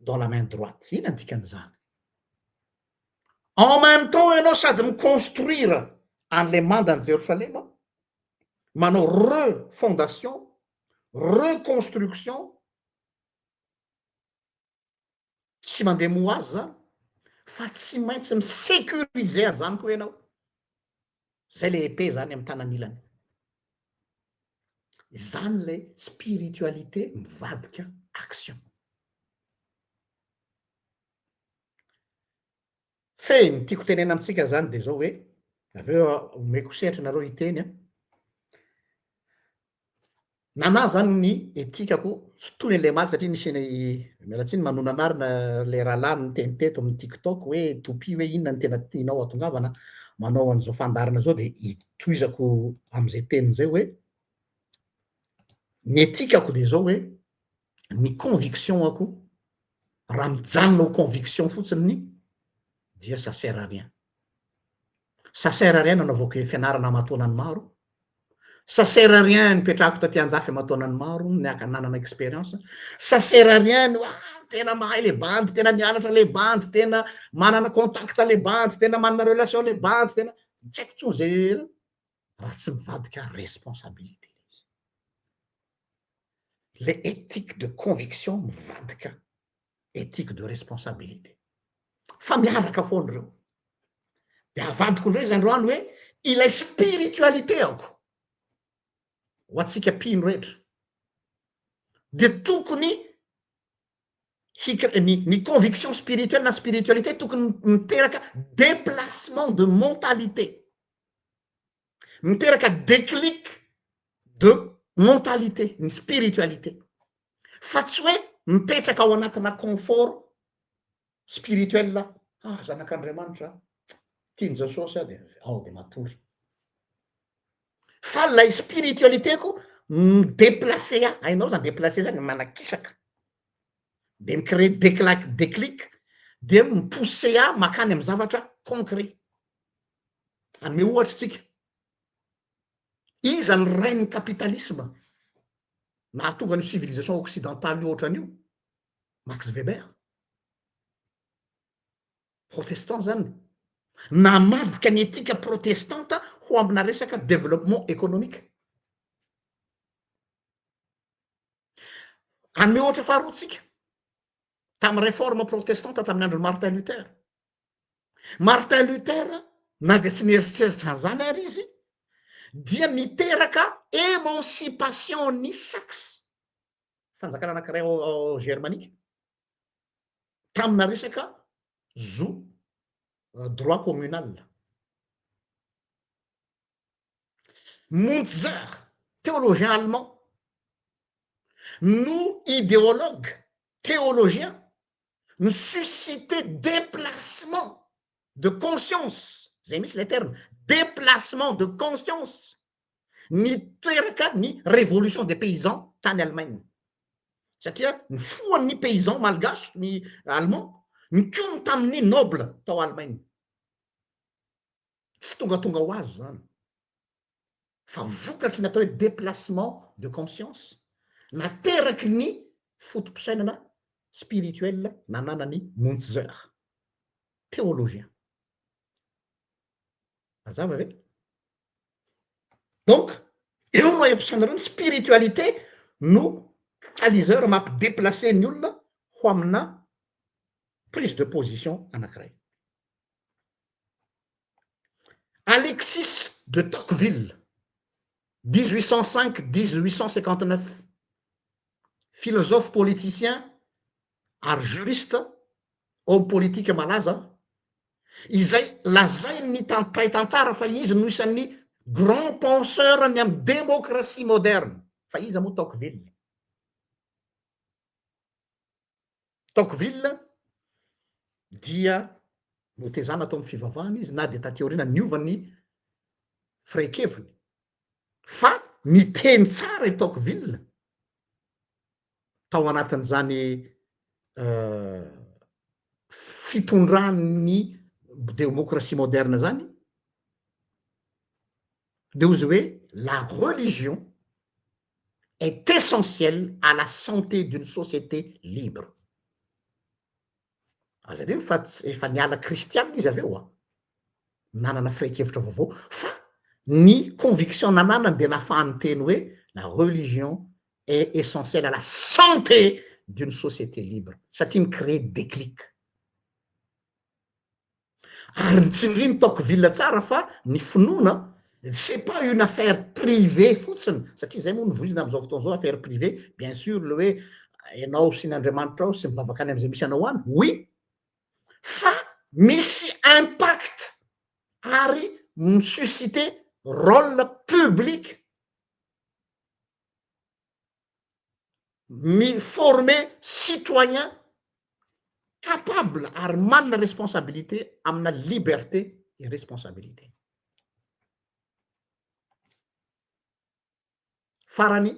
dans la main droite. Ina ny dikan'izany? En même temps ianao sady miconstruire an'le mandan'i Jerosalema, manao refondation, reconstruction, tsy mandeha mo azy zany fa tsy maintsy misécuriser an'izany koa ianao. Zay le épée zany amy tanan'ilany. Zany le spiritualité mivadika action. Fe ny tiako tenena amitsika zany de zao hoe aveo omeko sehatra nareo hiteny a nana zany ny etikako tsy toy an'le maty satria nisy mialatsiny manona anarina le rahalahy niteny teto amin'ny tiktok hoe topi hoe inona ny tena tianao atongavana manao an'izao fandarina zao de itoizako am'izay teniny zay hoe ny etikako de zao hoe ny conviction ako raha mijanona ho conviction fotsiny dia ça sert à rien. Ça sert à rien nanaovako fianarana amatonany maro, ça sert à rien nipetrahako taty andafy amatonany maro niaka nanana expérience, ça sert à rien no tena mahay le bandy tena mianatra le bandy tena manana contact le bandy tena manana relation le bandy tena tsy haiko tsony zay raha tsy mivadika responsabilité izy. Le éthique de conviction mivadika éthique de responsabilité. Fa miaraka foana reo de avadiko ndray zany androany hoe ilay spiritualité ako ho atsika mpino rehetra de tokony ny conviction spirituelle na spiritualité tokony miteraka déplacement de mentalité, miteraka déclic de mentalité ny spiritualité fa tsy hoe mipetraka ao anatina confort spirituel zanak'Andriamanitra tiany zao sosy de ao de matory fa lay spiritualité ko déplacé hainao zany déplacé zany manakisaka de micrée déclic de mipoussé makany amy zavatra concret. Anome ohatry tsika iza ny rain'ny capitalisme nahatonga ny civilisation occidentale io ohatran'io Max Weber protestant zany namadika ny etika protestanta ho amina resaka développement économique. Anome ohatra faharoatsika tamy réforme protestante tamin'ny andron'ny Martin Luther. Martin Luther na de tsy nieritreritra an'izany ary izy dia niteraka émancipation ny saxe fanjakana anankiray ao Germanique tamina resaka droit communal. Munzer, théologien allemand, nous idéologues théologiens nous susciter déplacement de conscience. J'ai mis les termes déplacement de conscience niteraka ny révolution des paysans tany Allemagne satria ny foan'ny paysan malgasy ny allemand nikomy tamin'ny noble tao Allemagne tsy tongatonga ho azy zany fa vokatry natao hoe déplacement de conscience nateraky ny fotom-pisainana spirituel nananany Munzer théologien. Mazava ve? Donc eo no ampisanareo ny spiritualité no catalyseur mampidéplacer ny olona ho amina prise de position anankiray. Alexis de Tocqueville 1805-1859. Philosophe politicien ary juriste, homme politique malaza. Izay lazainy mpahay tantara fa izy no isan'ny grand penseur ny amin'ny démocratie moderne. Fa iza moa Tocqueville. Tocqueville dia notezana tao amin'ny fivavahana izy na de taty aoriana niovany firaikeviny. Fa niteny tsara i Tocqueville tao anatin'izany fitondrany démocratie moderne zany, de ozy hoe la religion est essentielle à la santé d'une société libre. Aza reo efa niala kristianina izy aveo nanana firaikevitra vaovao, fa ny conviction nananany de nahafahany teny hoe la religion est essentielle à la santé d'une société libre, satria nicrée déclic. Ary nitsindriny Tocqueville tsara fa ny finoana c'est pas une affaire privée fotsiny, satria zay moa novoizina am'izao fotoana zao affaire privée, bien sûr le hoe ianao sy n'Andriamanitra ao sy mivavaka any am'izay misy anao any, oui, fa misy impact ary misusciter rôle public, former citoyen capable ary manana responsabilité amina liberté et responsabilité. Farany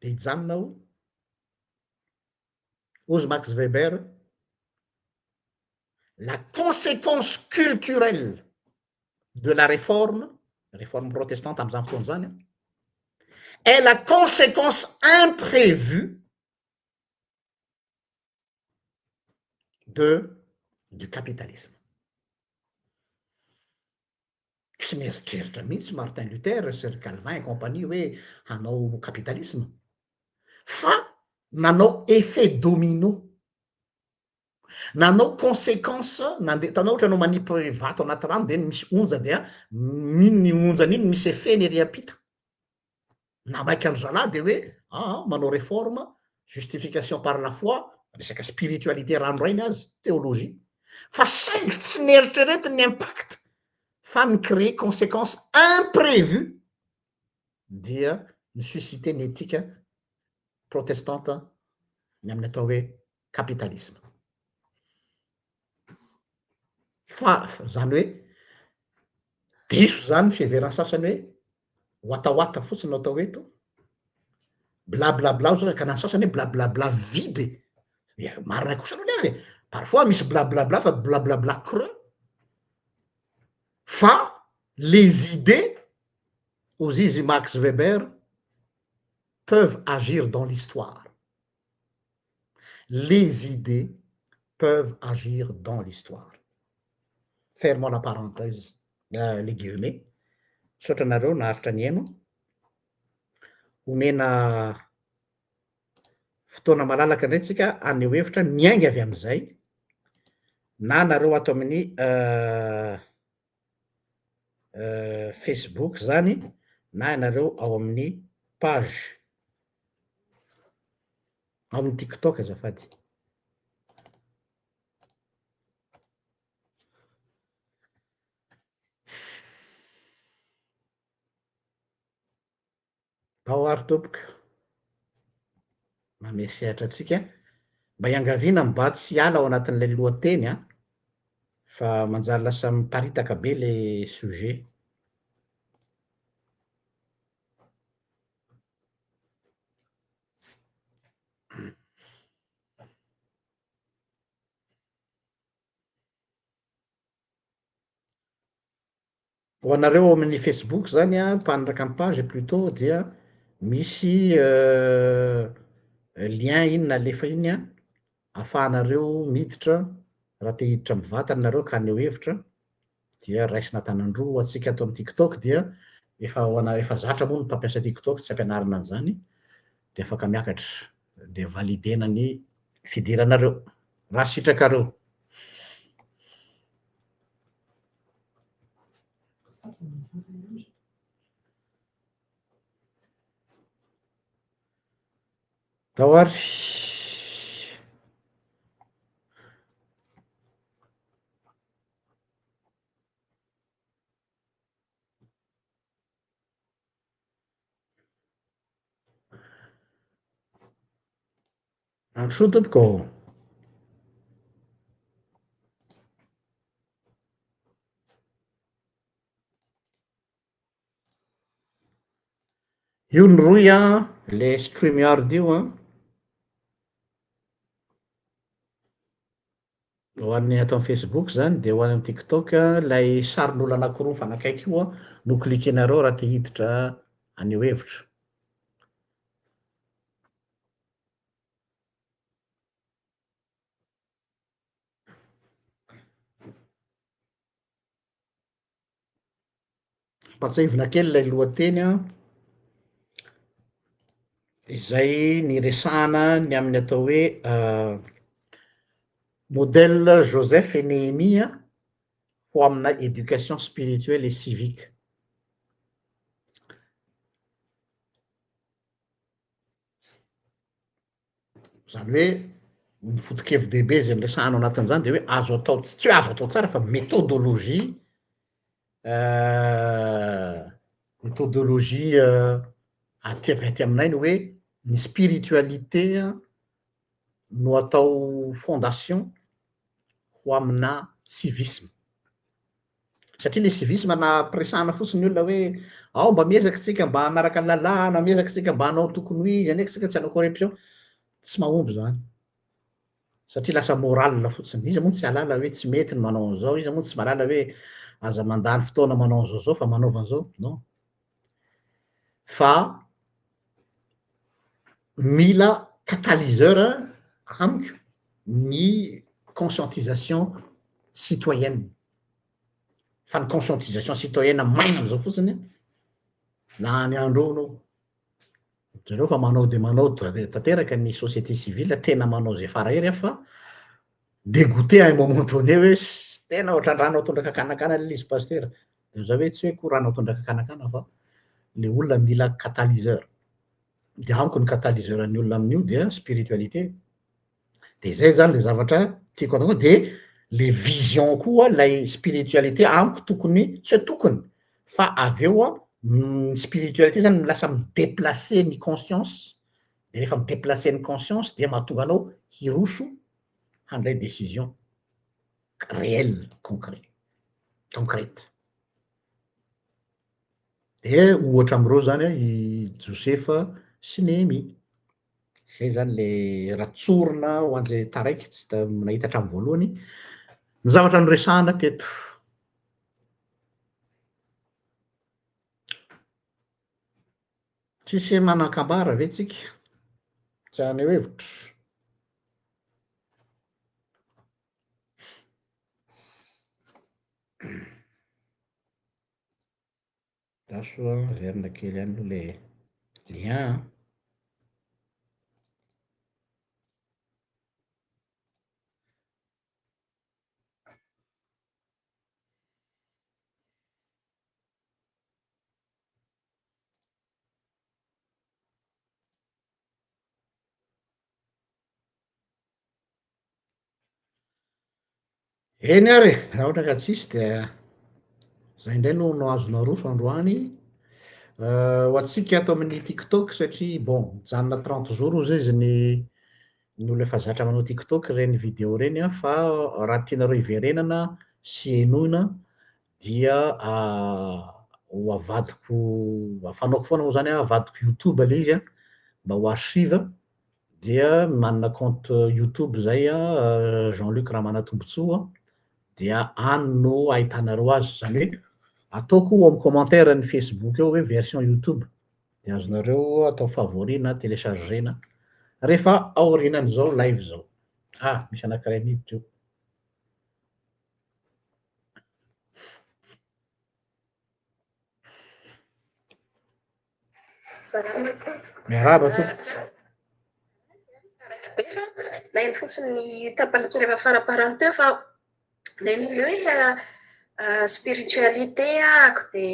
de hijanona ao ozy Max Weber, la conséquence culturelle de la réforme protestante am'izany fotoana zany, est la conséquence imprévue du capitalisme. Tsy mieritreritra mihitsy Martin Luther sy Calvin et compagnie hoe hanao capitalisme, fa nanao effet domino, nanao conséquence nandeha tanao ohatra anao manipy vato anaty rano de misy onja de ny onjany iny misy effet-ny ery ampita, na maiky andro zalahy de hoe manao réforme, justification par la foi, resaka spiritualité ranoray ny azy, théologie, fa saingy tsy nieritreretiny ny impact fa nicrée conséquence imprévue dia nisuscité ny éthique protestante ny amin'ny atao hoe capitalisme. Fa zany hoe diso zany fiheverany sasany hoe oataoata fotsiny no atao eto, blablabla zao ka nany sasany hoe blablabla vide, marina kosa aloha azy parfois misy blablabla fa blablabla creux, fa les idées, ozy izy Max Weber, peuvent agir dans l'histoire. Les idées peuvent agir dans l'histoire. Fermons la parenthèse, les guillemets. Saotra nareo naharitra ny haino, omena fotoana malalaka indray tsika aneho hevitra miainga avy am'izay, na nareo ato amin'ny Facebook zany, na ianareo ao amin'ny page ao amin'ny TikTok azafady. Ao ary tompoko manome sehatra atsika mba hiangaviana mba tsy hiala ao anatin'ilay lohateny fa manjary lasa miparitaka be le sujet. Ho anareo amin'ny Facebook zany mpanaraka amin'ny page plutôt dia misy lien iny na lefa iny ahafahanareo miditra raha te hiditra mivantana nareo ka aneo hevitra dia raisina tanandroa atsika ato amin'ny TikTok dia efa zatra moa ny mpampiasa TikTok tsy ampianarina an'izany de afaka miakatra de validena ny fidiranareo raha sitrakareo. Dahoary. Androso tompoko. Io ny roy a, le StreamYard io a, ho an'ny atao am'Facebook zany de ho any am'TikTok lay sarin'olo anankiroa mifanakaiky io a no klikenareo raha te hiditra aneho hevitra. Patsahivina kely lay lohateny a, izay niresahana ny amin'ny atao hoe modèle Joseph et Néhémie ho amina éducation spirituelle et civique. Zany hoe ny foto-kevin-dehibe zay niresahana anatin'izany de hoe azo atao tsy hoe azo atao tsara fa méthodologie méthodologie aty avy aty aminay ny hoe ny spiritualité no atao fondation ho amina civisme. Satria le civisme nampiresahana fotsiny olona hoe ao mba miezaky tsika mba hanaraka ny lalàna, miezaky tsika mba hanao tokony ho izy, aneky tsika tsy hanao corruption. Tsy mahomby zany satria lasa moral fotsiny. Iza moa tsy halala hoe tsy mety ny manao an'izao, iza moa tsy mahalala hoe aza mandany fotoana manao an'izao zao fa manaova an'izao, non. Fa mila catalyseur amiko ny conscientisation citoyenne. Fa ny conscientisation citoyenne maina am'izao fotsiny na any andro anao zareo fa manao de manao tanteraky ny société civile tena manao zay farahery fa dégoûté à un moment donné hoe tena ohatran'ny ranao tondraka akanakana le izy pasteur. De za hoe tsy hoe ko ranao tondraka akanakana fa le olona mila catalyseur. De amiko ny catalyseur an'ny olona amin'io dia spiritualité. De zay zany le zavatra tiako atao de le vision koa lay spiritualité amiko tokony tsy hoe tokony fa avy eo a spiritualité zany lasa midéplacer ny conscience de rehefa midéplacer ny conscience dia mahatonga anao hiroso handray décision réelle concrète. De ohatra am'reo zany a i Josefa sy Néhémie. Zay zany le raha tsorona ho an'zay taraiky tsy ta nahita hatram'y voalohany ny zavatra noresahana teto. Tsisy manan-kambara ve tsika tsy haneho hevitra. Raso averina kely any aloha le lien. Eny ary raha ohatra ka tsisy de zay indray no azona roso androany ho antsika ato amin'ny TikTok satria bon mijanona 30 jours ozy izy ny olo efa zatra manao TikTok reny video reny a fa raha tianareo iverenana sy henoina dia ho avadiko fanaoko foana moa zany a avadiko YouTube le izy a mba ho archive dia manana compte YouTube zay a Jean-Luc Ramanatombotsoa dia any no ahitanareo azy zany hoe ataoko eo amy commentaire ny Facebook eo hoe version YouTube de azonareo atao favori na télécharger na rehefa aorinan'izao live zao. Misy anankiray miditra eo. Miarahaba tompoko. Naino fotsiny ny tapaliky rehefa faraparany teo fa le hoe spiritualité ako de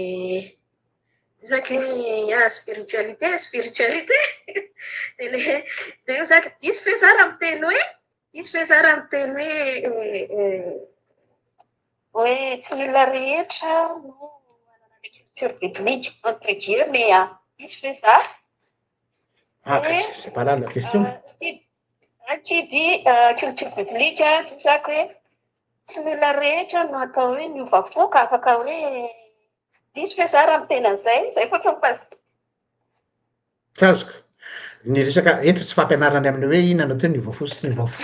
Zaka hoe spiritualité de io zaka diso fe za raha miteny hoe diso fe za raha miteny hoe tsy ny olona rehetra no manana le culture biblique entre guillemets diso fe za. Ah, c'est pas là la question. Qui dit culture biblique zaka hoe tsy ny olona rehetra no atao hoe miova fo ka afaka hoe diso fe za raha miteny an'izay zay fotsiny pazy. Kazoko. Ny resaka eto tsy fampianarany amin'ny hoe inona no atao niova fo sy tsy niova fo,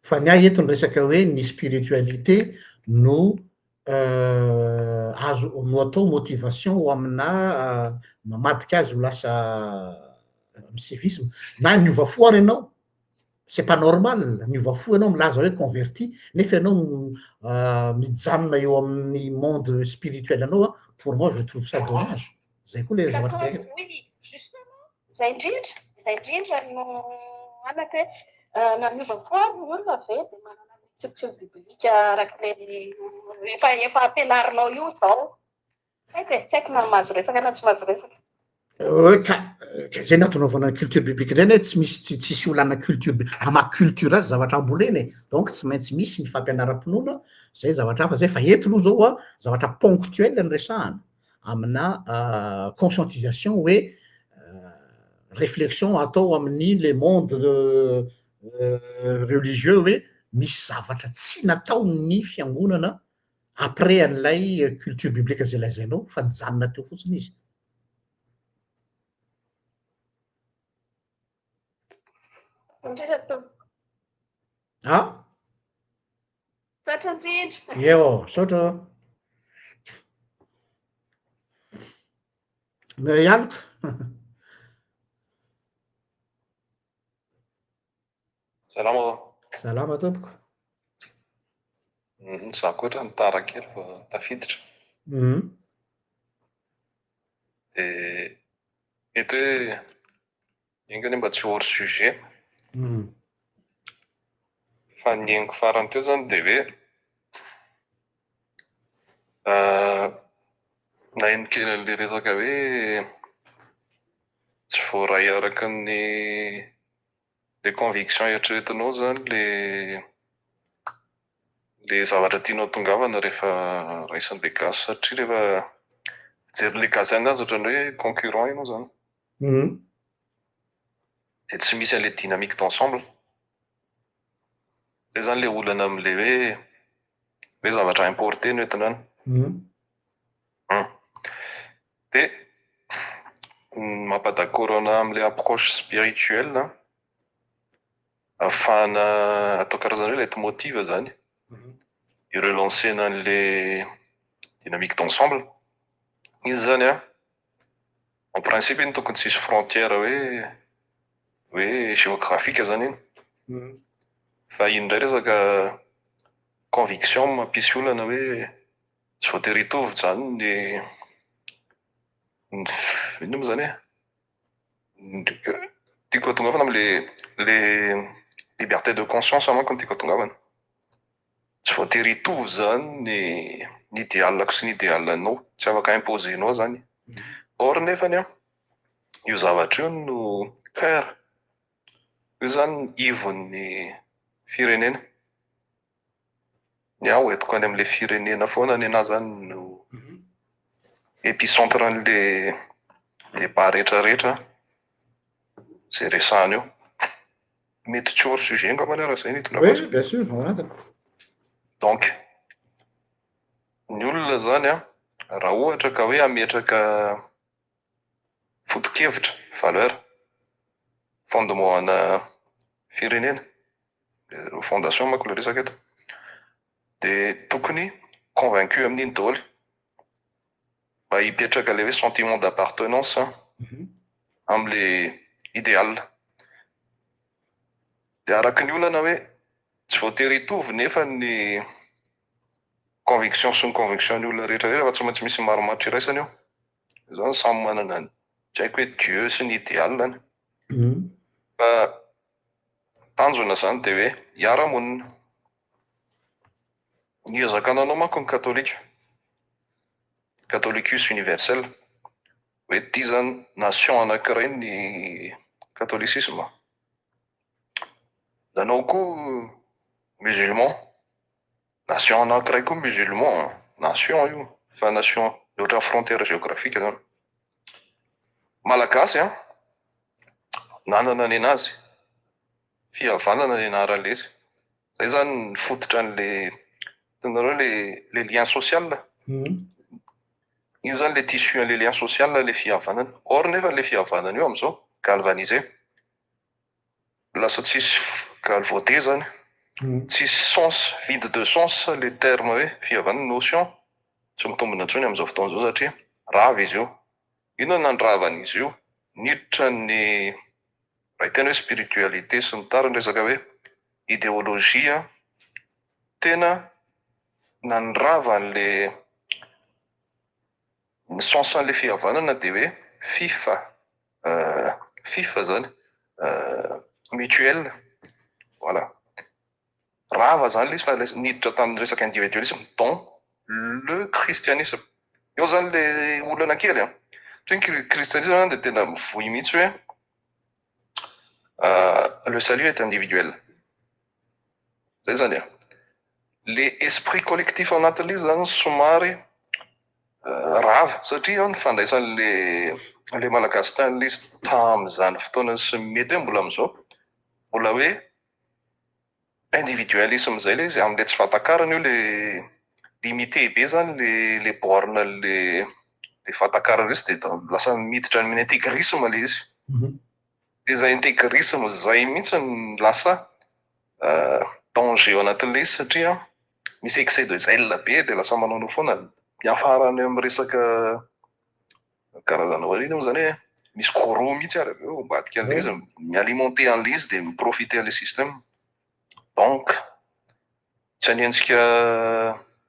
fa ny ahy eto ny resaka hoe ny spiritualité no azo no atao motivation ho amina mamadika azy ho lasa civisme na niova fo ary ianao, c'est pas normal, niova fo ianao milaza hoe converti nefa ianao mijanona eo amin'ny monde spirituel anao pour moi je trouve ça dommage. Zay koa le zavatra zay. Oui, justement, zay indrindra no anaka hoe naniova fo ny olona ve de manana culture biblique arak'ilay efa ampianarinao io zao. Tsy haiko na mahazo resaka na tsy mahazo resaka. Zay natanaovana culture biblique ndray tsy misy tsisy olana culture ama culture azy zavatra ambolena e, donc tsy maintsy misy ny fampianaram-pinoana zay zavatra hafa zay fa eto aloha zao zavatra ponctuel ny resahana amina conscientisation hoe réflexion atao amin'ny le monde religieux hoe misy zavatra tsy natao ny fiangonana après an'ilay culture biblique zay lazainao fa nijanona teo fotsiny izy. Ah? Tratra indrindra. Eo, saotra. Mialoko. Salama. Salama tompoko. Za koa oatra nitara kely fa tafiditra. De eto hoe ingany mba tsy hors sujet. Fa ny henoko farany teo zany de hoe naheno kely an'le resaka hoe tsy voaray araka ny le conviction eritreretinao zany le zavatra tianao tongavana rehefa raisin'ny le gasy satria rehefa fijery le gasy anazy ohatrany hoe concurrent ianao zany. De tsy misy an'le dynamique d'ensemble. Zay zany le olana am'le hoe zavatra importé no entinany. De mampadakoro ana am'le approche spirituelle ahafahana atao karazana hoe leitmotiv zany irelancena an'le dynamique d'ensemble. Izy zany en principe iny tokony tsisy frontière hoe géographique zany iny. Fa iny ndray resaka conviction mampisy olana hoe tsy voatery hitovy zany ino moa zany tiako atongavana am'le liberté de conscience manko no tiako atongavana. Tsy voatery hitovy zany ny idéalako sy ny idéalanao, tsy afaka imposenao zany. Or nefany io zavatra io no cœur, io zany ivon'ny firenena. Ny aho entiko any am'le firenena foana ny anahy zany no épicentre an'le débat rehetrarehetra zay resahana eo. Mety tsy hors sujet angamba raha zay ny tonga Oui, bien sûr, voilà. Donc ny olona zany raha ohatra ka hoe ametraka foto-kevitra, valeur, fondement ana firenena, fondation manko le resaka eto, de tokony convaincu amin'iny daholo mba hipetraka le hoe sentiment d'appartenance am'le idéal. De araky ny olana hoe tsy voatery hitovy nefa ny conviction sy ny conviction ny olona rehetra rehetra fa tsy maintsy misy maromatry iraisany eo. Zany samy manana ny tsy haiko hoe Dieu sy ny idéalany. Fa tanjona zany de hoe hiara-monina. Ny ezakananao manko ny catholique, catholicus universel, hoe ity zany nation anankiray ny catholicisme. Nanao koa musulman, nation anankiray koa musulman, nation io, fa nation ohatran'ny frontière géographique zany. Malagasy nanana ny anazy, fihavanana ny anarany izy. Zay zany fototra an'le hitanareo le lien social. Io zany le tissu an'le lien social le fihavanana. Or nefa le fihavanana io am'izao galvanisé. Lasa tsisy galvaudé zany. Tsisy sens, vide de sens le terme hoe fihavanana, notion. Tsy mitombina intsony am'izao fotoana zao satria rava izy io. Ino nandravana izy io? Niditra ny raha tena hoe spiritualité sy ny tariny resaka hoe idéologie tena nandrava an'le ny sens an'le fihavanana de hoe FIFA zany mutuelle, voilà. Rava zany le izy fa niditra tamin'ny resaka individualisme dont le christianisme. Eo zany le olana kely le christianisme de tena mivohy mihitsy hoe le salut est individuel. Zay zany le esprit collectif anatin'ilay zany somary rava satria ny fandraisan'le malagasy tany izy tamin'izany fotoana sy mety hoe mbola am'izao mbola hoe individualisme zay le izy am'le tsy fatakarany io le limité be zany le borne le fatakarana izy de lasa miditra amin'ny intégrisme le izy. De zay intégrisme zay mihitsy ny lasa danger anatin'le izy satria misy excès de zèle be de lasa manao foana miafarany amin'ny resaka karazana hoe ino zany hoe misy goro mihitsy ary ambadika an'le izy mialimenter an'le izy de miprofiter an'le système. Donc tsy aniantsika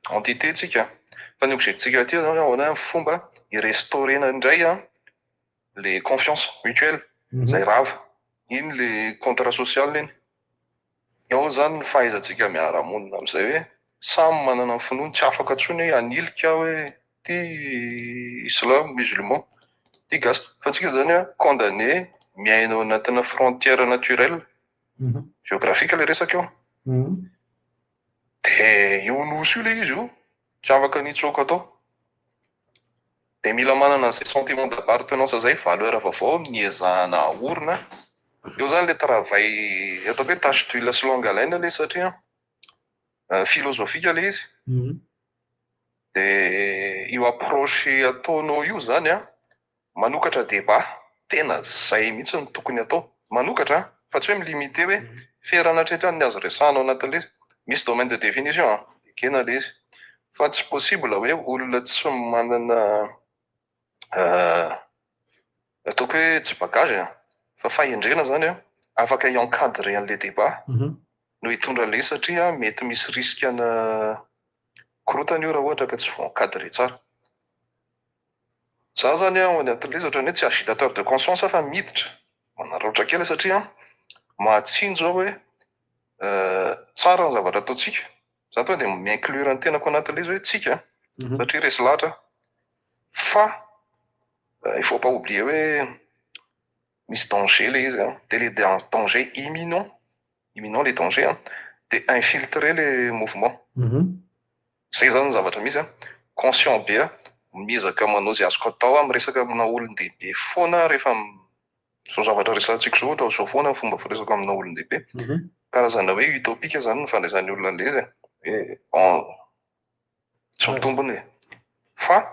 entité tsika fa ny objectif aty zany ahoana fomba irestaurena indray le confiance mutuelle zay rava iny le contrat social iny. Eo zany ny fahaizantsika miara-monina am'izay hoe samy manana ny finoany tsy afaka tsony hoe anilika hoe ty islam musulman ty gasy fa tsika zany condamné miaina anatina frontière naturelle géographique le resaka eo. De io nosy io le izy io tsy afaka nitsoaka atao. De mila manana an'izay sentiment d'appartenance zay valeur vaovao amin'ny ezahana orina. Eo zany le travail atao hoe tâche d'huile sy longue haleine le satria filosofika le izy. De io approche ataonao io zany manokatra débat tena zay mihitsy ny tokony atao. Manokatra fa tsy hoe milimité hoe ferana tretany ny azo resanao anatin'le izy. Misy domaine de définition ekena le izy. Fa tsy possible hoe olona tsy manana ataoko hoe tsy bagage fa fahendrena zany afaka i-encadrer an'le débat no hitondra an'le izy satria mety misy risque ana korotany io raha ohatra ka tsy voancadrer tsara. Za zany anatin'le izy ohatran'ny hoe tsy agitateur de conscience fa miditra manararaotra kely satria mahatsinjo hoe tsara ny zavatra ataotsika. Za tonga de mi-inclure ny tenako anatin'le izy hoe tsika satria resy lahatra fa il faut pas oublier hoe misy danger le izy de le danger imminent les dangers de infiltrer le mouvement. Zay zany ny zavatra misy conscient be mizaka manao zay azoko atao amin'ny resaka amina olon-dehibe foana rehefa zao zavatra resantsika zao ohatra zao foana fomba firesaka amina olon-dehibe. Karazana hoe utopika zany ny fandraisan'ny olona an'le izy tsy mitombony fa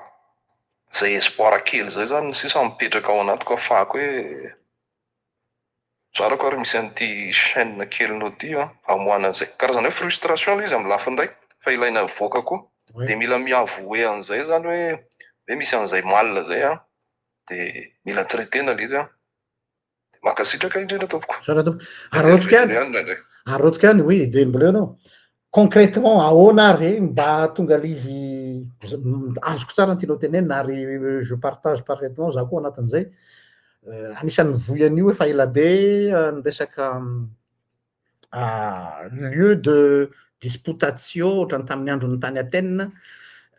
zay espoir kely zay zany sisa mipetraka ao anatiko afahako hoe zarako ary misy an'ity chaîne kelynao ty amoana an'izay karazana hoe frustration le izy amin'ny lafiny ray fa ilaina voaka koa de mila miavoe an'izay zany hoe misy an'izay mal zay de mila traitena le izy de makasitraka indrindra tompoko. Arotsika ihany oui de mbola ianao concrètement ahoana re mba tonga l'izy azoko tsara ny tianao tenenina ary je partage parfaitement za koa anatin'izay anisan'ny voian'io efa ela be ny resaka lieu de disputatio ohatrany tamin'ny andron'ny tany Athènes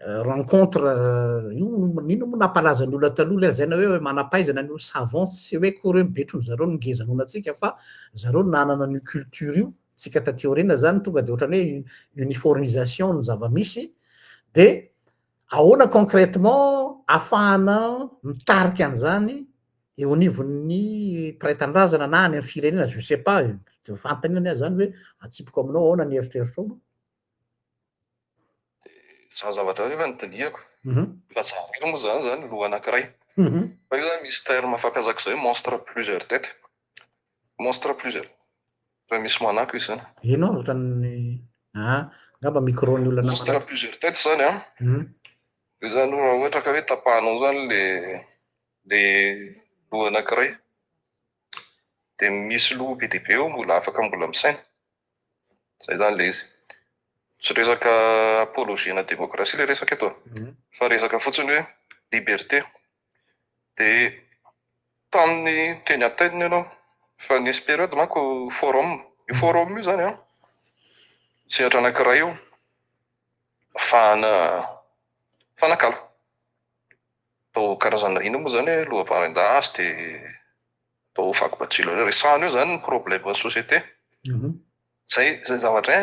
rencontre ino moa nampalaza ny olona taloha le zay na hoe manam-pahaizana ny olo savant tsy hoe kory mibetrony zareo no ngezanona antsika fa zareo nanana ny culture io tsika taty aoriana zany tonga de ohatrany hoe uniformisation ny zava-misy de ahoana concrètement ahafahana mitarika an'izany eo anivon'ny mpiray-tandrazana na any amin'ny firenena je sais pas fantany any zany hoe atsipiko aminao ahoana ny eritreritro za zavatra efa notaniako fa zareo moa zany loha anankiray fa io zany misy terme fampiasako zay monstre plusieurs têtes monstre plusieurs fa misy manako izy zany ino ohatrany ngamba micro-ny olona monstre plusieurs têtes zany a io zany raha ohatra ka hoe tapahanao zany le loha anankiray de misy loha be dia be eo mbola afaka mbola misaina zay zany le izy tsy resaka apologie na démocratie le resaka eto fa resaka fotsiny hoe liberté de tamin'ny teny an-teniny ianao fa nisy période manko forum io forum io zany a sehatra anankiray io fanakalo tao karazana ino moa zany loha parendasy de tao fakobatsilo resahana io zany ny problème ny société zay zavatra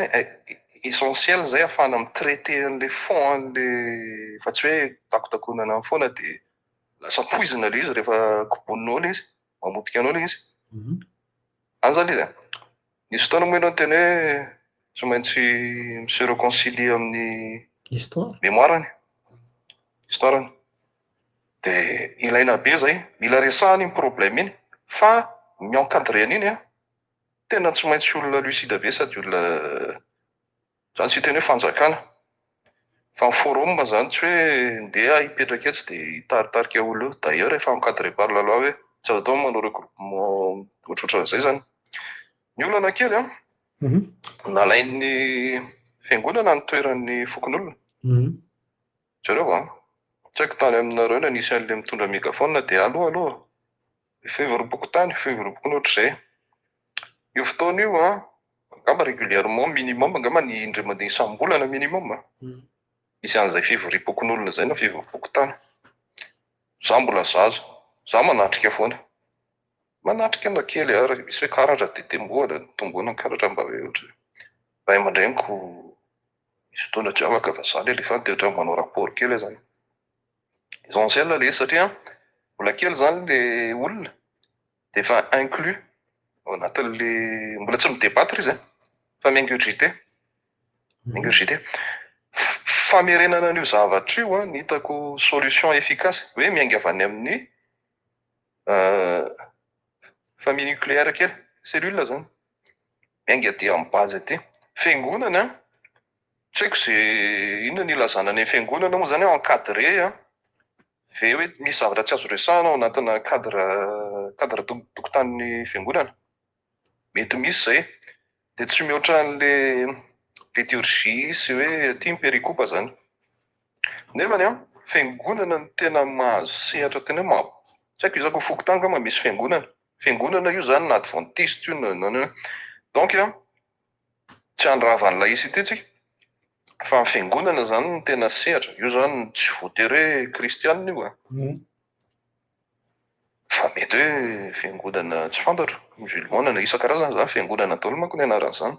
essentiel zay ahafahana mitraité an'le fond an'le fa tsy hoe takotakonana foana de lasa poizina le izy rehefa koboninao le izy mamotika anao le izy any zany izy nisy fotoana moa ianao teny hoe tsy maintsy se réconcilier amin'ny mémoirany histoirany de ilaina be zay mila resahany iny problème iny fa mi-encadrer an'iny tena tsy maintsy olona lucide be sady olona zany tsy teny hoe fanjakana fa ny forum zany tsy hoe ndeha hipetraka etsy de hitaritarika olo d'ailleurs efa encadré par la loi hoe tsy azo atao manao regroupement ohatrohatra zay zany ny olana kely nalain'ny fiangonana ny toeran'ny fokon'olona jareo tsy haiko tany aminareo na nisy an'le mitondra mégaphone de aloha fivorom-poko tany fivorom-poko ohatr'izay io fotoana io angamba régulièrement minimum angamba ny indray mandeha isam-bolana minimum misy an'izay fivoriam-pokon'olona zay na fivorom-poko tany za mbola zaza za manatrika foana manatrika na kely ary misy hoe karatra de temboana tombona karatra mba hoe ohatra mba aman-dreniko misy fotoana tsy afaka fa zany elefa de ohatra manao rapport kely zany essentiel le satria mbola kely zany le olona de fa inclus ao anatin'le mbola tsy midébattre izy fa mingurgité famerenana an'io zavatra io ny hitako solution efficace hoe miainga avy any amin'ny famille nucléaire kely cellule zany miainga aty amin'ny base aty fiangonana tsy haiko zay inona ny ilazana ny fiangonana moa zany encadré ve hoe misy zavatra tsy azo resahana ao anatina cadre tokotanin'ny fiangonana mety misy zay de tsy mihoatra an'le liturgie sy hoe tia mperikopa zany nefany fiangonana ny tena mahazo sehatra tena tsy haiko izako foko tany kama misy fiangonana io zany na adventiste io na donc tsy andravan'ilay laïcité tsika fa fiangonana zany ny tena sehatra io zany tsy voatery kristianina io fa mety hoe fiangonana tsy fantatro musulmana na isan-karazany zany fiangonana daholo manko ny anaran'izany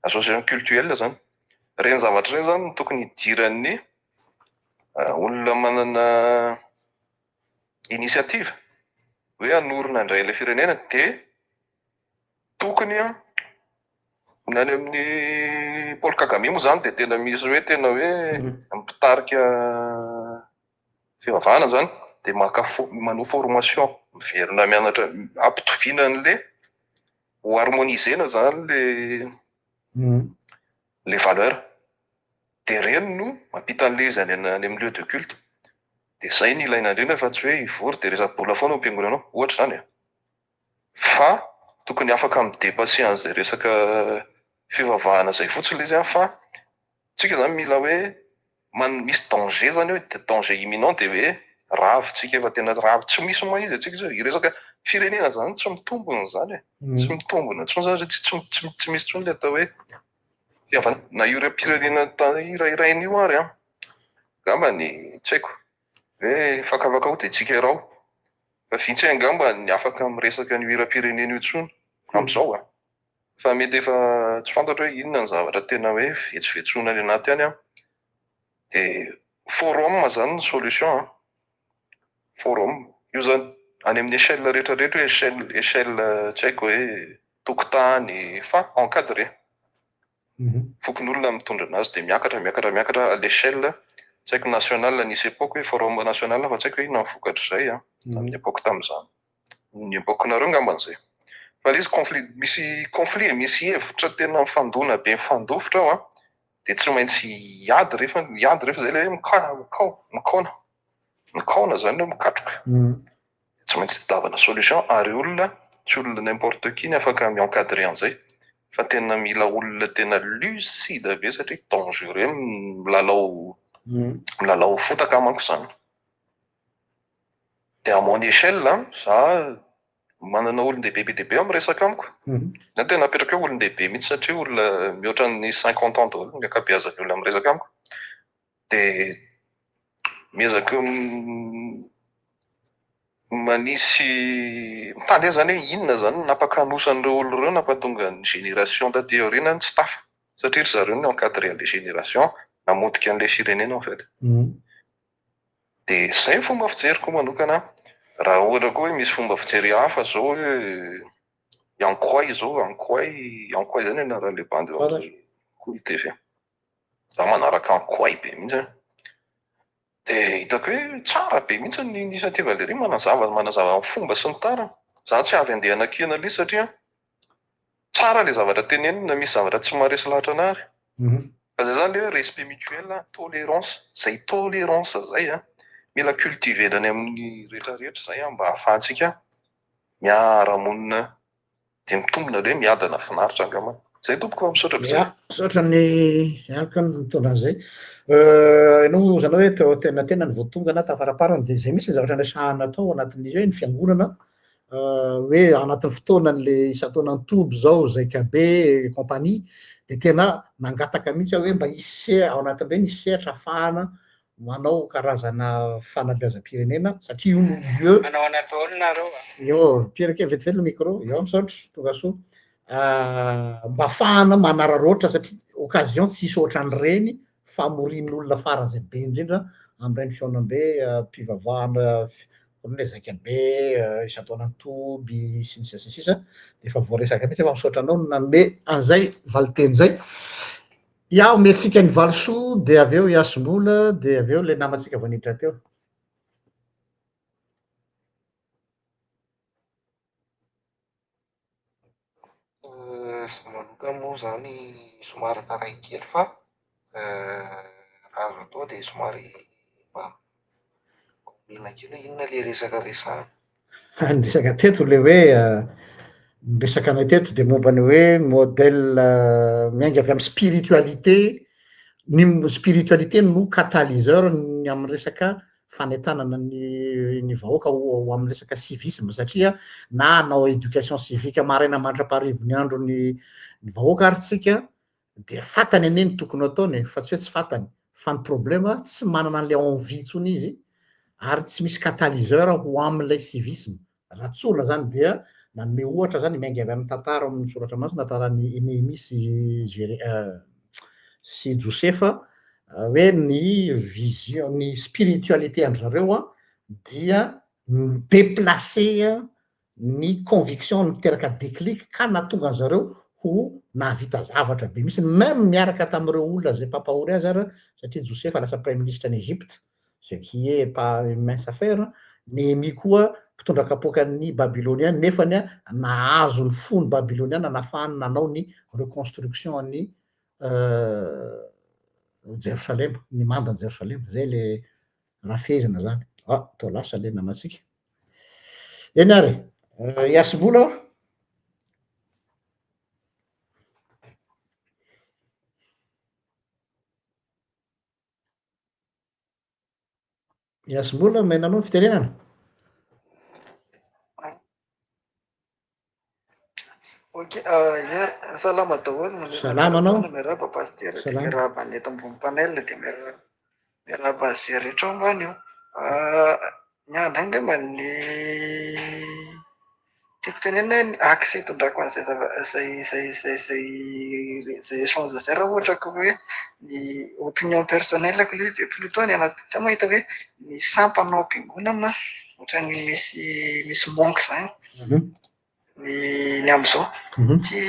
association cultuelle zany reny zavatra reny zany tokony hidiran'ny olona manana initiative hoe hanorina indray ilay firenena de tokony nany amin'ny Paul Kagame moa zany de tena misy hoe tena hoe mipitarika fivavahana zany de manao formation miverina mianatra ampitoviana an'le ho harmonisena zany le valeur de reny no mampita an'le izy any amin'ny lieu de culte de zay ny ilaina indrindra fa tsy hoe ivory de resabola foana ampiangonanao ohatra zany fa tokony afaka midépasser an'izay resaka fivavahana zay fotsiny le izy fa tsika zany mila hoe misy danger zany hoe de danger imminent de hoe ravitsika efa tena ravy tsy misy ma izy atsika zao iresaka firenena zany tsy mitombona zany tsy mitombona tsony zany tsy misy tsony le atao hoe fiavana na io pirenena irairainy io ary Gamba ny tsy haiko hoe fakafaka ao dia tsika rao fa vitsy angamba ny afaka miresaka ny hira-pirenena io tsony amin'izao a. Fa mety efa tsy fantatra hoe inona ny zavatra tena hoe vetsovetsona any anaty any a. Dia forum zany ny solution a. Forum io zany any amin'ny échelle rehetrarehetra hoe échelle tsy haiko hoe tokotany fa encadré. Fokony olona mitondra anazy dia miakatra à l'échelle tsy haiko nationale nisy époque hoe forum national fa tsy haiko hoe inona ny vokatra izay a amin'ny époque tamin'izany. Ny époque-nareo ngamban'izay. Fa izy conflit misy hevitra tena mifandona be mifandofitra ao a dia tsy maintsy hiady rehefa izay ilay hoe mikaona zany hoe mikatroka. Tsy maintsy tadavana solution ary olona tsy olona n'importe qui ny afaka mi-encadrer an'izay fa tena mila olona tena lucide be satria dangereux milalao fotaka manko izany. Dia à mon échelle za manana olon-dehibe be dia be amin'ny resaka amiko. Na tena napetraka hoe olon-dehibe mihitsy satria olona mihoatra ny 50 ans daholo ny ankabeazan'ny olona amin'ny resaka amiko. Dia miezaka manisy mitandrina zany hoe inona zany nampakanosan'ireo olona ireo nampatonga ny génération taty aoriana tsy tafa satria ry zareo no encadré an'ilay génération namodika an'ilay firenena en fait. Dia izay fomba fijeriko manokana. Raha ohatra koa hoe misy fomba fijery hafa zao hoe Yankoy zao, Yankoy zany anaran'ilay bandy Cool TV. Za manaraka Yankoy be mihitsy. Dia hitako hoe tsara be mihitsy ny initiative-n'ilay manazava fomba sy ny tariny. Za tsy avy andeha anakihana ilay satria tsara ilay zavatra tenenina misy zavatra tsy maharesy lahatra anary. Fa izay zany ilay hoe respect mutuel, tolérance, izay tolérance izay mila cultiver any amin'ny rehetrarehetra izay mba ahafahantsika miara-monina dia mitombina ilay miadana finaritra angamba. Izay tompoko misaotra be. Misaotra ny alika ny mitondra an'izay. Ianao zanao hoe tena ny voatonga na tafaraparana dia izay misy ny zavatra andresahana atao anatin'izy hoe ny fiangonana hoe anatin'ny fotoanan'ilay isan-taonan'ny tobo izao Zaikabe compagnie dia tena nangataka mihitsy hoe mba hisy ao anatin'ireny hisy sehatra ahafahana manao karazana fanabeazam-pirenena satria io lieu manao anaty olonareo io pirake vetivety le micro io misaotra tonga soa mba ahafahana manararaotra satria occasion tsisy ohatran'ireny famorian'olona farany izay be indrindra amin'ireny fihaonam-be mpivavahana le Zaikabe isan-taonan'ny toby sy ny sisa dia efa voaresaka mihitsy efa misaotra anao nanome an'izay valiteny izay. Ia omentsika ny valisoa dia avy eo hiasombola dia avy eo ilay namantsika vao niditra teo. Manoka moa zany somary taraiky kely fa raha azo atao dia somary mba mila kely hoe inona ilay resaka resahana. Ny resaka teto ilay hoe ny resaka anay teto dia momba ny hoe modèle miainga avy amin'ny spiritualité. Ny spiritualité no catalyseur ny amin'ny resaka fanentanana ny vahoaka ho amin'ny resaka civisme satria na hanao éducation civique maraina mandrapaharivo ny andro ny vahoaka ary tsika dia fantany anie ny tokony ataony fa tsy hoe tsy fantany fa ny problème tsy manana an'ilay envie intsony izy ary tsy misy catalyseur ho amin'ilay civisme. Raha tsola zany dia nanome ohatra zany miainga avy amin'ny tantara amin'ny soratra masina tantaran'ny Néhémie sy Josefa hoe ny vision ny spiritualité andry zareo dia déplacer ny conviction miteraka déclic ka nahatonga an'zareo ho nahavita zavatra be mihitsy même miaraka tamin'ireo olona zay mpampahory azy ary satria Josefa lasa prime ministre ny Egypte ce qui est pas une mince affaire. Néhémie koa mpitondra kapoakan'ny Babyloniana nefany nahazo ny fony Babyloniana nahafahany nanao ny reconstruction ny Jerosalema ny mandan'i Jerosalema zay le rafezina zany to lasa le namantsika eny ary hiasombola hiasombola menanao ny fitenenana. Ok, salama daholo. Salama anao. Miarahaba pasteur, miarahaba ny eto ambony panel dia miarahaba raha basé rehetra ambany io. Ny andra ngamba ny tiako tenena hoe accès tondrako an'izay échange zay raha ohatra ka hoe ny opinion personneleko le de plutôt ny anaty tsy mahita hoe ny sampanao am-piangonana ohatran'ny misy monk zany ny am'izao tsy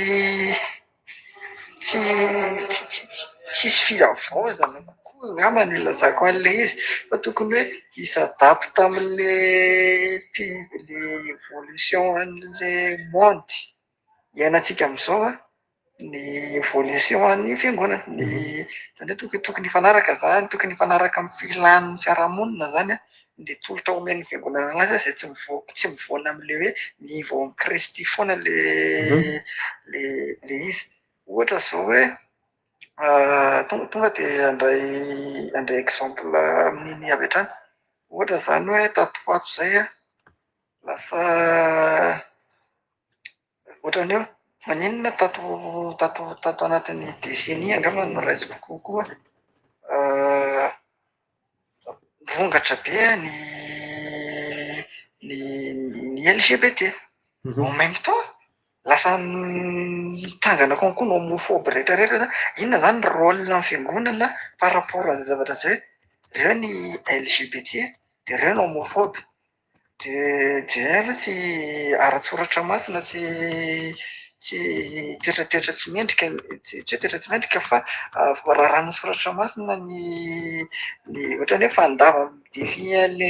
tsisy fihavaozana kokoa ngamba ny ilazako an'le izy fa tokony hoe isadapte am'le le évolution an'le monde iainantsika am'izao ny évolution an'ny fiangonana zany hoe tokony hifanaraka zany tokony hifanaraka amin'ny filan'ny fiarahamonina zany de tolotra omen'ny fiangonana anazy zay tsy mivoana am'le hoe mivo amin'ny Kristy foana le izy ohatra zao hoe tonga de andray exemple amin'iny avy hatrany ohatra zany hoe tato ho ato zay lasa ohatran'ny hoe maninona tato anatin'ny décennie angamba no raisiko kokoa vongatra be ny LGBT en même temps lasa nitangana konkoa no homophobe rehetrarehetra inona zany rôle amin'ny fiangonana par rapport an'izay zavatra zay reo ny LGBT de reo ny homophobe de aloha tsy ara-tsoratra masina tsy toetratetra tsy mendrika tsy mendrika fa raha nosoratra masina ny ohatran'ny hoe fandava defian'ny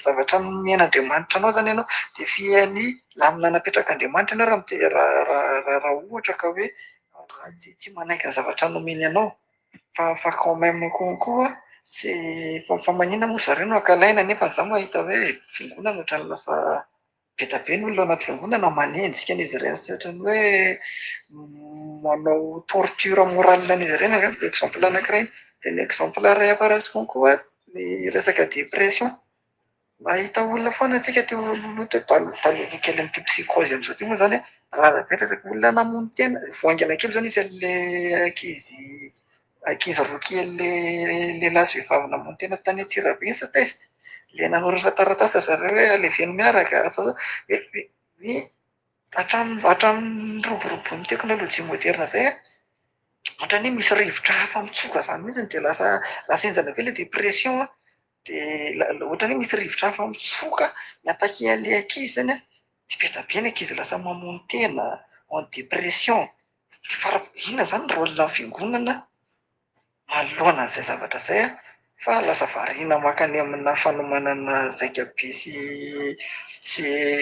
zavatra men'Andriamanitra anao zany ianao defian'ny lamina napetraka Andriamanitra ianao raha ohatra ka hoe tsy manaiky ny zavatra nomeny anao fa quand même konkoa tsy fa maninona moa zareo no ankalaina nefa za mahita hoe fiangonana ohatran'ny lasa betabe ny olona anaty fiangonana manenjika an'izy ireny sy ohatran'ny hoe manao torture morale an'izy ireny angamba exemple anankiray de ny exemple ray hafa ratsy konkoa ny resaka dépression mahita olona foana antsika teo taloha kely amin'ity psychose am'izao ty moa zany raha resaka olona namono tena voaingana kely zany izy an'le ankizy roa kely lehilahy sy vehivavy namono tena tany Antsirabe sa taiza le nanoratra taratasy zareo hoe aleveny miaraka hoe hatramin'ny roborobon'ny teknôlôjia moderna zay ohatran'ny hoe misy rivotra hafa mitsoka zany mihitsy de lasa enjana be le dépression de ohatran'ny hoe misy rivotra hafa mitsoka miataky an'le ankizy zany de betabe ny ankizy lasa mamono tena en dépression inona zany rôle amin'ny fiangonana manoloana an'izay zavatra zay fa lasa variana makany amina fanomanana zaikabe sy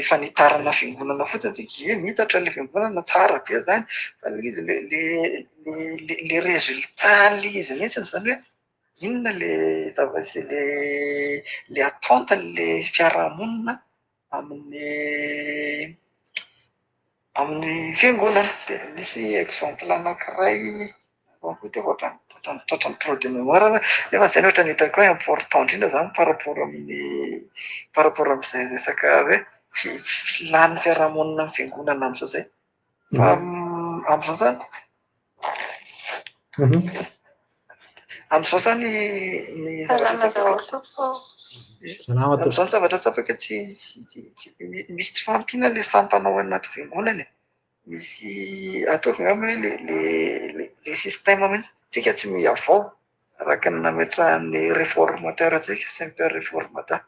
fanitarana fiangonana fotsiny tsika mitatra le fiangonana tsara be zany fa le izy le résultat le izy mihitsiny zany hoe inona le zava-tsy le attente le fiarahamonina amin'ny fiangonana de misy exemple anankiray koa teo ohatran'ny trop de mémoire nefa zany ohatran'ny hitako hoe important indrindra zany par rapport amin'izay resaka hoe filan'ny fiarahamonina amin'ny fiangonana am'izao zay fa am'izao zany am'izao zany ny zavatra tsapaka tsy misy tsy fampina le sampanao anaty fiangonana misy ataoko ngamba hoe le système mihitsy tsika tsy miavao araka ny nametrahan'ny réformateur tsika semper réformateur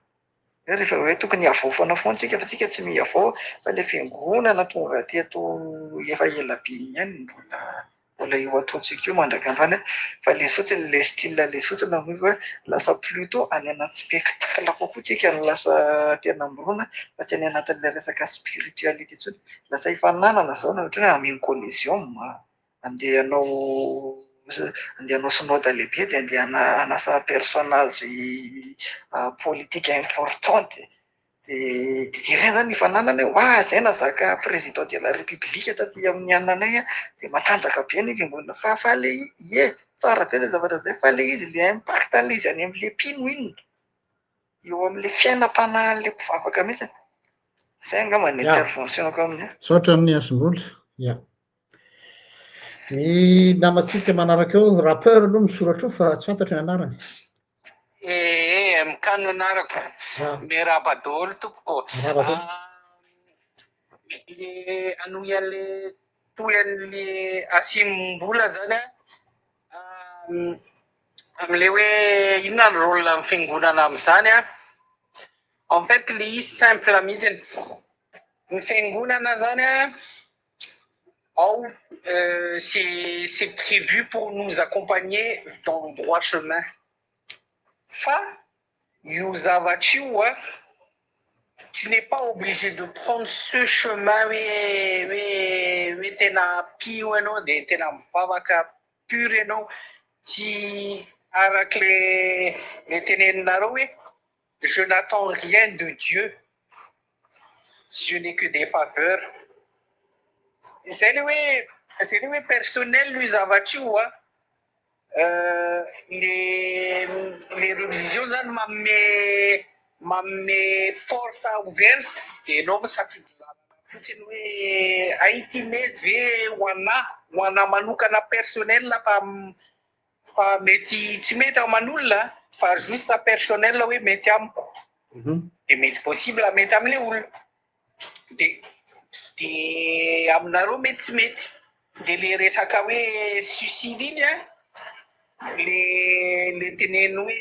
rehefa hoe tokony hiavao foana tsika fa tsika tsy miavao fa le fiangonana tonga teto efa ela be ihany mbola io ataontsika io mandrakambany fa le fotsiny le style le fotsiny amin'ny hoe lasa plutôt any anaty spectacle kokoa tsika no lasa tena mirona fa tsy any anatin'le resaka spiritualité tsony lasa hifananana zao na ohatra hoe hamino collégium andeha hanao synode lehibe de andeha hanasa personnage politique importante de reny zany hifananana hoe zay nazaka président de la république taty amin'ny ananay de matanjaka be ny fiangonana fa le tsara be zay zavatra zay fa le izy le impact le izy any am'le mpino inona eo am'le fiainam-panahin'le mpivavaka mihitsy zay angamba ny interventionko aminy saotra ny asomboly ny namatsika manaraka eo rappeur aloha misoratra io fa tsy fantatro ny anarany mikano anarako miarahaba daholo tompoko. Le anohy an'le toy an'le asimim-bola zany am'le hoe inona ny rôle amin'ny fiangonana amin'izany en fait le izy simple mihitsiny. Ny fiangonana zany c'est prévu pour nous accompagner dans le droit chemin. Fa io zavatra io tu n'es pas obligé de prendre ce chemin hoe tena pio ianao dia tena mivavaka pur ianao tsy arak'le teneninareo hoe je n'attends rien de Dieu, je n'ai que des faveurs. C'est le hoe personnel io zavatra io les religions zany manome porte ouverte dia ianao misafidy lalana fotsiny hoe aity mety ve ho anahy manokana personnel fa mety tsy mety aman'olona fa juste personnel hoe mety amiko dia mety possible mety amin'ilay olona dia aminareo mety tsy mety. Dia le resaka hoe suicide iny le teneny hoe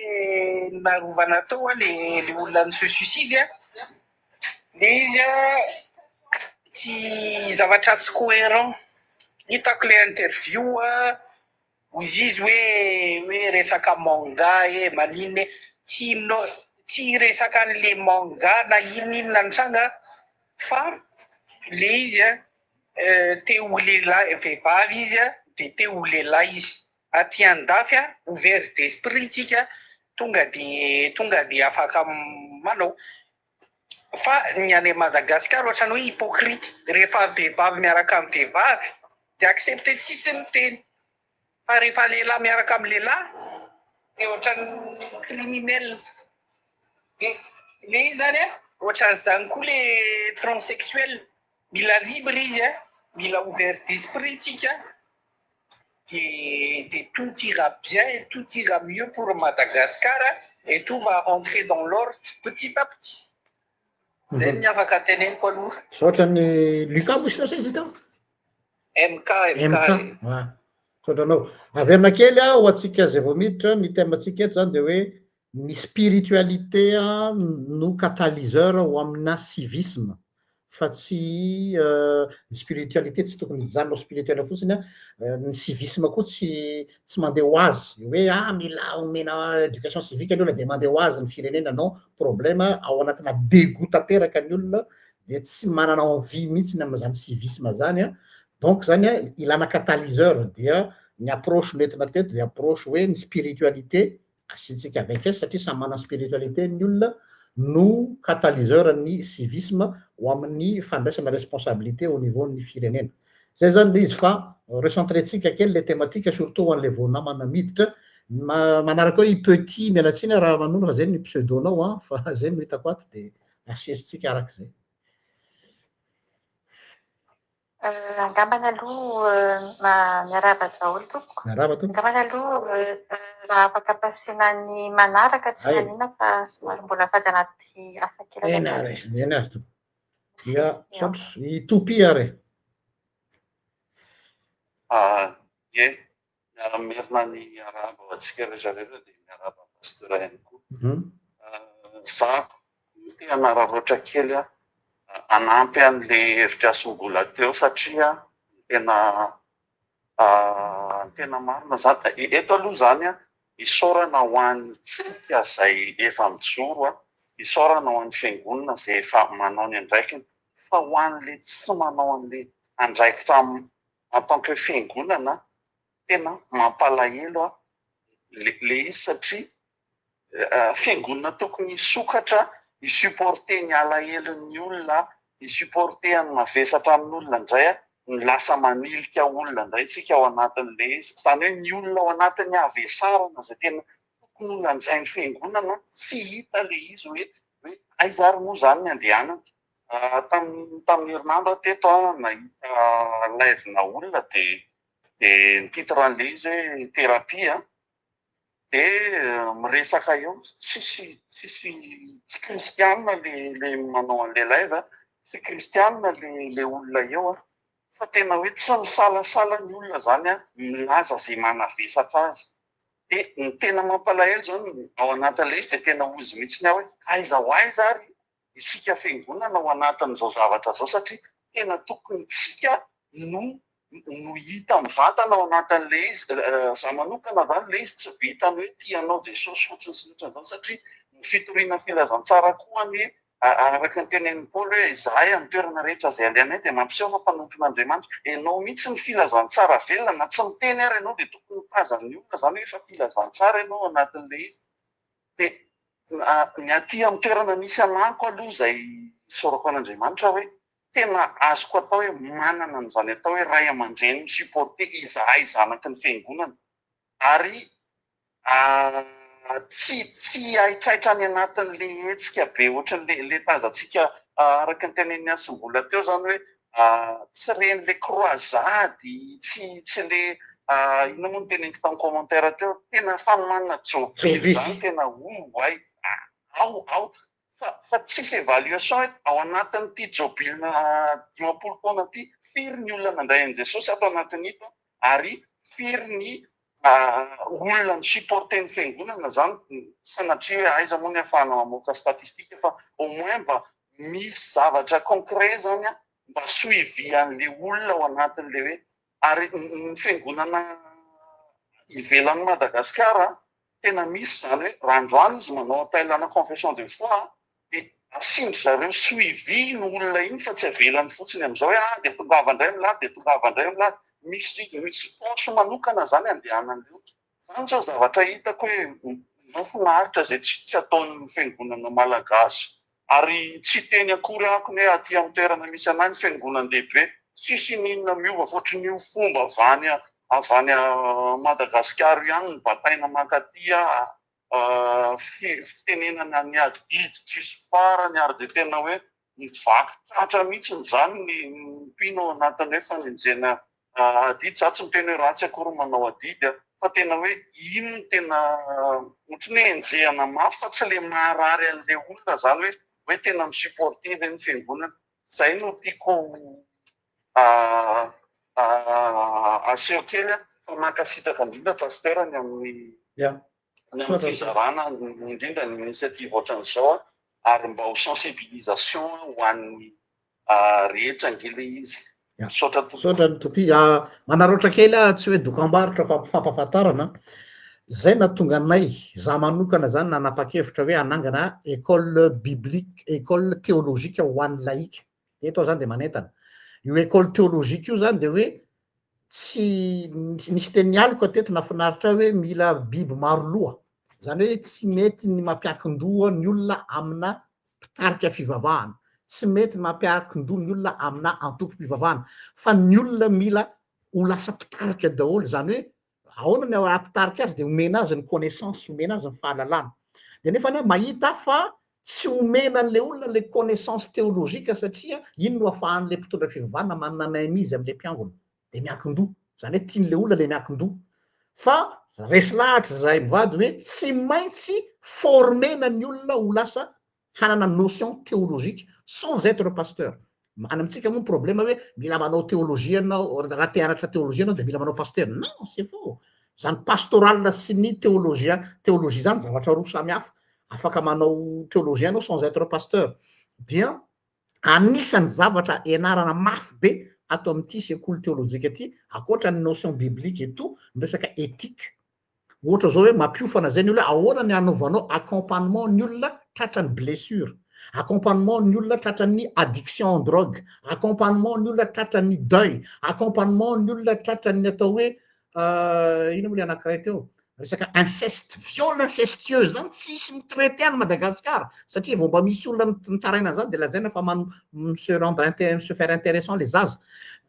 narovana tao le olona se suicide le izy tsy zavatra tsy cohérent. Hitako le interview ozy izy hoe resaka manga maninona tsy resaka an'le manga na inona nitranga fa le izy te ho lehilahy vehivavy izy dia te ho lehilahy izy aty andafy ouvert d'esprit tsika tonga dia afaka manao. Fa ny any Madagasikara ohatrany hoe hypocrite rehefa vehivavy miaraka amin'ny vehivavy dia accepté tsisy miteny fa rehefa lehilahy miaraka amin'ny lehilahy dia ohatrany criminel. Le izy zany ohatran'izany koa le transsexuel mila libre izy mila ouvert d'esprit tsika et tout ira bien et tout ira mieux pour Madagascar et tout va rentrer dans l'ordre petit à petit. Zay ny afaka teneniko aloha. Ohatran'ny Lucas moa izy tao? MK. Sotranao averina kely ho antsika zay vao miditra ny temantsika eto zany dia hoe ny spiritualité no catalyseur ho amina civisme fa tsy ny spiritualité tsy tokony hijanona spirituel fotsiny ny civisme koa tsy mandeha ho azy hoe mila omena éducation civique aloha dia mandeha ho azy ny firenena non problème ao anatina dégoût tanteraka ny olona dia tsy manana envie mihitsy amin'izany civisme zany donc zany ilana catalyseur dia ny approche nentina teto dia approche hoe ny spiritualité asiantsika avec satria samy manana spiritualité ny olona no catalyseur ny civisme ho amin'ny fandraisana responsabilité au niveau ny firenena. Zay zany le izy fa recentrentsika kely le thématique surtout ho an'le vao namana miditra manaraka hoe petit mialatsiny raha manolo fa zay ny pseudonao fa zay no hitako ato dia asiantsika arak'izay. Angambany aloha miarahaba daholo tompoko. Angambany aloha raha afaka pasiana ny manaraka tsy maninona fa somary mbola sady anaty asa kely. Eny ary dia saotra itopy ary. Miarahaba ny arahaba ho antsika rehetra rehetra dia miarahaba pasteur ihany koa. Za te hanararaotra kely anampy an'le hevitra asombola teo satria tena marina zany. Eto aloha zany isaorana ho antsika izay efa mijoro, isaorana ho an'ny fiangonana izay efa manao ny andraikiny, fa ho an'le tsy manao an'le andraikitra en tant que fiangonana tena mampalahelo le izy satria fiangonana tokony hisokatra hisupporter ny alahelon'ny olona, hisupporter ny mavesatra amin'olona indray ny lasa manilika olona indray tsika ao anatin'le izy. Izany hoe ny olona ao anatin'ny avesarana izay tena tokony ho lanjain'ny fiangonana tsy hita le izy hoe aiza ary moa zany ny andehanana. Tamin'ny herinandro teto nahita live-na olona dia ny titre an'le izy hoe thérapie dia miresaka eo tsisy kristianina le manao an'ilay live tsy kristianina le olona eo fa tena hoe tsy misalasala ny olona zany milaza zay manavesatra azy. Dia ny tena mampalahelo zany ao anatin'ilay izy dia tena ozy mihitsiny aho hoe aiza ho aiza ary isika fiangonana ao anatin'izao zavatra zao satria tena tokony tsika no hita mivantana ao anatin'ilay izy. Za manokana zany ilay izy tsy vitany hoe tianao Jesosy fotsiny sy ohatrany izany satria ny fitoriana filazantsara koa ny araka ny tenenin'ny Paoly hoe izahay amin'ny toerana rehetra izay alehanay dia mampiseho fa mpanompon'Andriamanitra. Ianao mihitsy ny filazantsara velona na tsy miteny ary ianao dia tokony tazan'ny olona zany hoe efa filazantsara ianao anatin'ilay izy. Dia ny aty amin'ny toerana misy anako aloha izay sorako an'Andriamanitra hoe tena azoko atao hoe manana an'izany atao hoe ray aman-dreny misupporte izahay zanaky ny fiangonana ary tsy ahitsaitra any anatin'le hetsika be ohatran'le tazantsika araka ny tenen'ny Asombola teo zany hoe tsy ren'le croisady tsy le ino moa ny teneniko tamin'ny commentaire teo tena fa manana jobily zany tena ay ao fa tsisy évaluation ao anatin'ity jobilina 20 taona ty firy ny olona nandray an'i Jesosy ato anatin'ito ary firy ny olona ny supporter ny fiangonana zany sanatria hoe aiza moa ny ahafahana mamoaka statistika fa au moins mba misy zavatra concret zany mba suivi an'le olona ao anatin'le hoe ary ny fiangonana ivelan'ny Madagasikara tena misy zany hoe raha androany izy manao appel-na confession de foi dia asindry zareo suivi ny olona iny fa tsy avelany fotsiny amin'izao hoe dia tongava indray milady dia tongava indray milady misy paosy manokana zany andehanan'ireo. Zany zao zavatra hitako hoe mahafinaritra zay tsy ataon'ny fiangonana malagasy ary tsy teny akory ako ny hoe aty amin'ny toerana misy anay ny fiangonan-dehibe sisy ninona miova foatran'io fomba avy any Madagasikara ihany ny bataina mankatia fitenenana ny adidy tsisy farany ary dia tena hoe mivaky tratra mihitsy zany ny mpino anatin'ny hoe fanenjena adidy. Za tsy miteny hoe ratsy akory manao adidy fa tena hoe ino ny tena ohatrany hoe enjehana mafy fa tsy le maharary an'le olona zany hoe tena misupporter ny fiangonana. Zay no tiako aseho kely fa mankasitraka indrindra pasteur ny amin'ny fizarana indrindra ny initiative ohatran'izao ary mba ho sensibilisation ho an'ny rehetra angila izy. Sotra ny topi manaroatra kely tsy hoe dokam-barotra fa fampahafantarana zay na tonga anay za manokana zany nanapa-kevitra hoe anangana école biblique école théologique ho an'ny laïque eto zany dia manentana io école théologique io zany dia hoe tsy nisy teny aliko teto nafinaritra hoe mila biby maro loha zany hoe tsy mety ny mampiakin-doha ny olona amina mpitarika fivavahana tsy mety mampiakin-doha ny olona amina antoko-pivavahana fa ny olona mila ho lasa mpitarika daholo zany hoe ahoana ny ampitarika azy dia omena azy ny connaissance omena azy ny fahalalana dia nefa mahita fa tsy omena an'le olona le connaissance théologique satria ino no ahafahan'le mpitondra fivavahana manana maimizy amin'le mpiangona dia miakin-doha zany hoe tian'le olona le miakin-doha fa resy lahatra zahay mivady hoe tsy maintsy formena ny olona ho lasa hanana notion théologique sans être pasteur. Any amintsika moa problème hoe mila manao théologie anao raha te hanatra théologie anao dia mila manao pasteur. Non, c'est faux. Zany pastoral sy ny théologie zany zavatra roa samihafa. Afaka manao théologie anao sans être pasteur. Dia anisan'ny zavatra ianarana mafy be atao amin'ity sekoly théologique ity ankoatra ny notion biblique et tout resaka éthique. Ohatra zao hoe mampiofana zay ny olona ahoana ny anaovanao accompagnement ny olona tratran'ny blessure, accompagnement ny olona tratran'ny addiction en drogue, accompagnement ny olona tratran'ny deuil, accompagnement ny olona tratran'ny atao hoe ino moa le anankiray teo resaka inceste, viol incestueux zany tsisy mitraité any Madagasikara satria vao mba misy olona mitaraina zany dia lazaina fa se faire intéressant les zaza.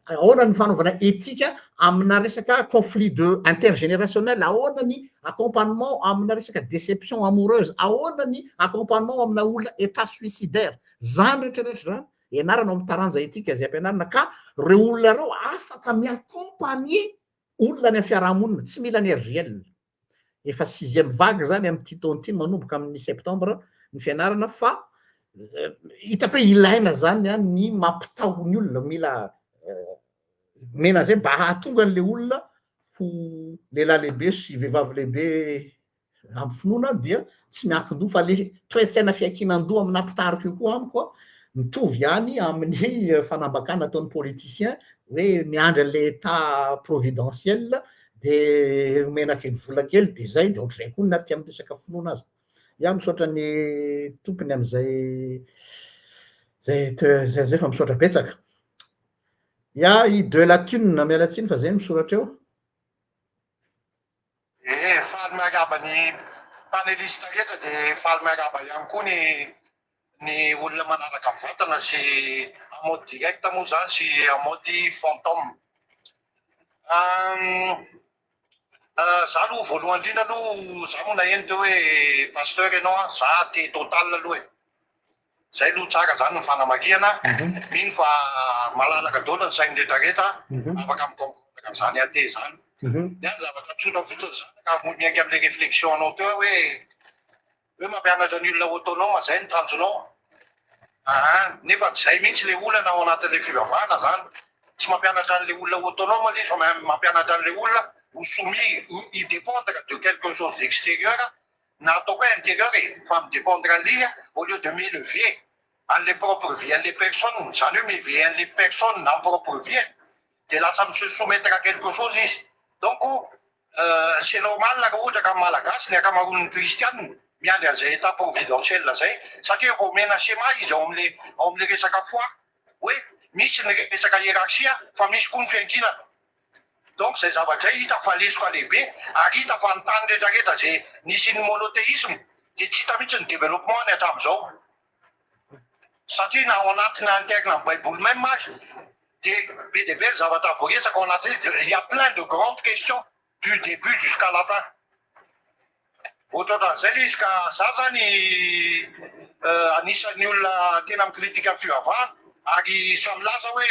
Ahoana ny fanaovana étika amina resaka conflit de intergénérationnel, ahoana ny accompagnement amina resaka déception amoureuse, ahoana ny accompagnement amina olona état suicidaire. Zany rehetrarehetra zany ianarana amin'ny taranja étika zay ampianarana ka reo olona reo afaka miaccompagner olona ny fiarahamonina tsy mila ny RGL. efa 6e vague zany am'ty taona ty manomboka amin'ny septembre ny fianarana fa hitako hoe ilaina zany a ny mampitaho ny olona mila mena zay mba hahatonga an'le olona ho lehilahy lehibe sy vehivavy lehibe amin'ny finoana dia tsy miankin-doha fa le toe-tsaina fiankinan-doha amin'ny ampitariko io koa amiko a mitovy ihany amin'ny fanambakana ataon'ny politicien hoe miandry an'le état providentiel de menaka ny vola kely de zay de ohatr'izay koa naty amin'ny resaka finoana azy ia misaotra ny tompony am'izay zay fa misaotra betsaka ia i de latune mialatsiny fa zay misoratra eo faly miaraba ny panéliste rehetra de faly miaraba ihany koa ny olona manaraka vatana sy amody direct moa zany sy amody fantôme za aloha voalohany indrindra aloha za moa naheno teo hoe pasteur ianao za te total aloha zay aloha tsara zany ny fanamarihana mino fa malalaka daholo ny sainy rehetrarehetra afaka mikomprendre zany ate zany de any zavatra tsotra fotsiny zany ka mianky am'le réflexion anao teo hoe mampianatra ny olona autonome zay ny tanjonao nefa tsy zay mihitsy le olana ao anatin'le fivavahana zany tsy mampianatra an'le olona autonome le fa mampianatra an'le olona ho soumis i dépendre de quelque chose d'extérieur na atao hoe intérieur fa midépendre an'ly au lieu de m'élever an'le propre vie an'le personne zany hoe m'éveiller an'le personne na propre vie de lasa se soumettre à quelque chose izy donc c'est normal raha ohatra ka malagasy ny akamaroan'ny kristianina miandry an'izay état providentiel zay satria vao mena schéma izy ao am'le resaka foi hoe misy ny resaka hiérarchia fa misy koa ny fiankinana donc zay zavatra zay hitako fa lesoko lehibe ary hita fa ny tany rehetrarehetra zay nisy ny monothéisme de tsy hita mihitsy ny développement ny hatramin'izao satria na ao anatina interne amin'ny baiboly même azy de be de be zavatra voaresaka ao anaty il y a plein de grandes questions du début jusqu'à la fin ohatrohatran'izay le izy ka za zany anisan'ny olona tena mikritika ny fivavahana ary samilaza hoe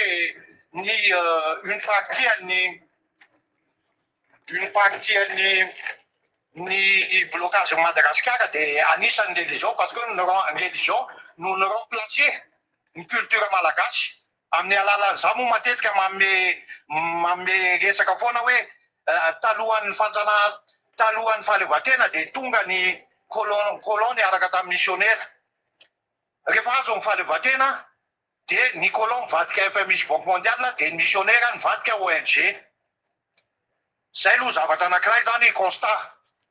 ny une partie ny blocage en Madagascar de anisan'ny religion parce que religion nous ne remplacer ny culture malagasy amin'ny alalan'za moa matetika manome resaka foana hoe talohan'ny fahaleovantena de tonga ny colon araka tamin'ny missionnaire rehefa azo ny fahaleovantena de ny colon mivadika FMI banque mondiale de ny missionnaire mivadika ONG zay aloha zavatra anankiray zany constat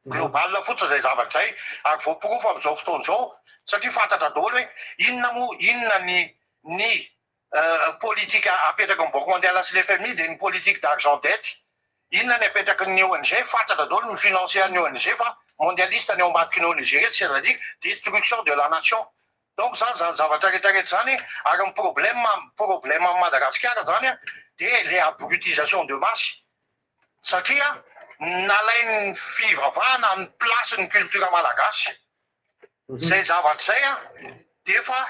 global fotsiny zay zavatra zay ary voapirofo am'izao fotoana zao satria fantatra daholo hoe inona ny politique apetraky ny banque mondiale sy le FMI de ny politique d'argent dette inona ny apetraky ny ONG fantatra daholo ny financier ny ONG fa mondialiste ny ao ambadiky ny ONG rehetra c'est-à-dire destruction de la nation donc zany zavatra rehetrarehetra zany ary ny problème amin'ny Madagascar zany de le abrutisation de masse satria nalainy fivavahana amin'ny place ny culture malagasy zay zavatra zay de fa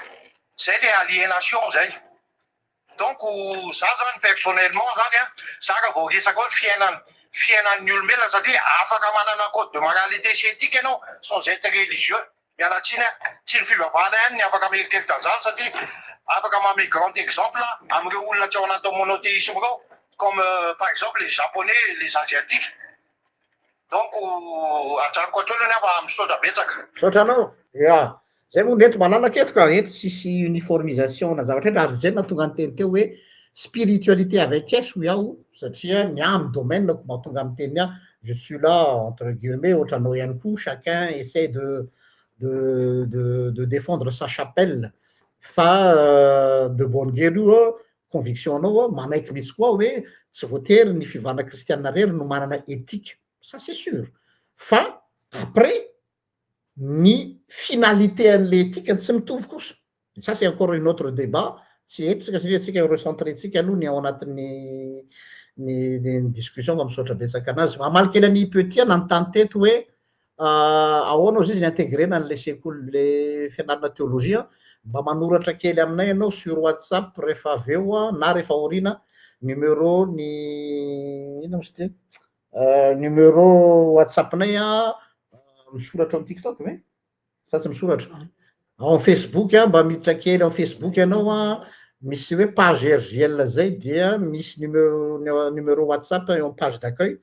zay le aliénation zay donc za zany personnellement zany za raha vao resaka hoe fiainan'ny olombelona satria afaka manana code de moralité sy éthique ianao sans être religieux mialatsiny tsy ny fivavahana ihany ny afaka mieritreritra zany satria afaka manome grand exemple am'ireo olona tsy ao anaty monothéisme reo comme par exemple les japonais les asiatiques donc ajanoko atreo ny afa misaotra betsaka misaotranao ia zay moa nety malalaka eto ka eto tsisy uniformisation na zavatra etra ary zay nahatonga ny teny teo hoe spiritualité avec s ho iaho satria ny amy domaine ko mahatonga amin'ny teny a je suis là entre guillemets ohatranao ihany koa chacun essaie de défendre sa chapelle fa de bonne guerre conviction anao manaiky mihitsy koa hoe tsy voatery ny fivavahana kristianina rery no manana éthique ça c'est sûr fa après ny finalité an'le éthique tsy mitovy kosa ça c'est encore une autre débat tsy eto tsika satria tsika recentrétsika aloha ny ao anatin'ny ny discussion fa misaotra betsaka anazy mamaly kely any petit nanontany teto hoe ahoana izy ny intégrena an'le sekoly le fianarana théologie mba manoratra kely aminay ianao sur WhatsApp rehefa aveo na rehefa aorina numéro ny ino moa izy ty numéro WhatsApp nay misoratra amin'ny TikTok ve sa tsy misoratra ao amin'ny Facebook a mba miditra kely amin'ny Facebook ianao a misy hoe page RGL zay dia misy numéro WhatsApp eo amin'ny page d'accueil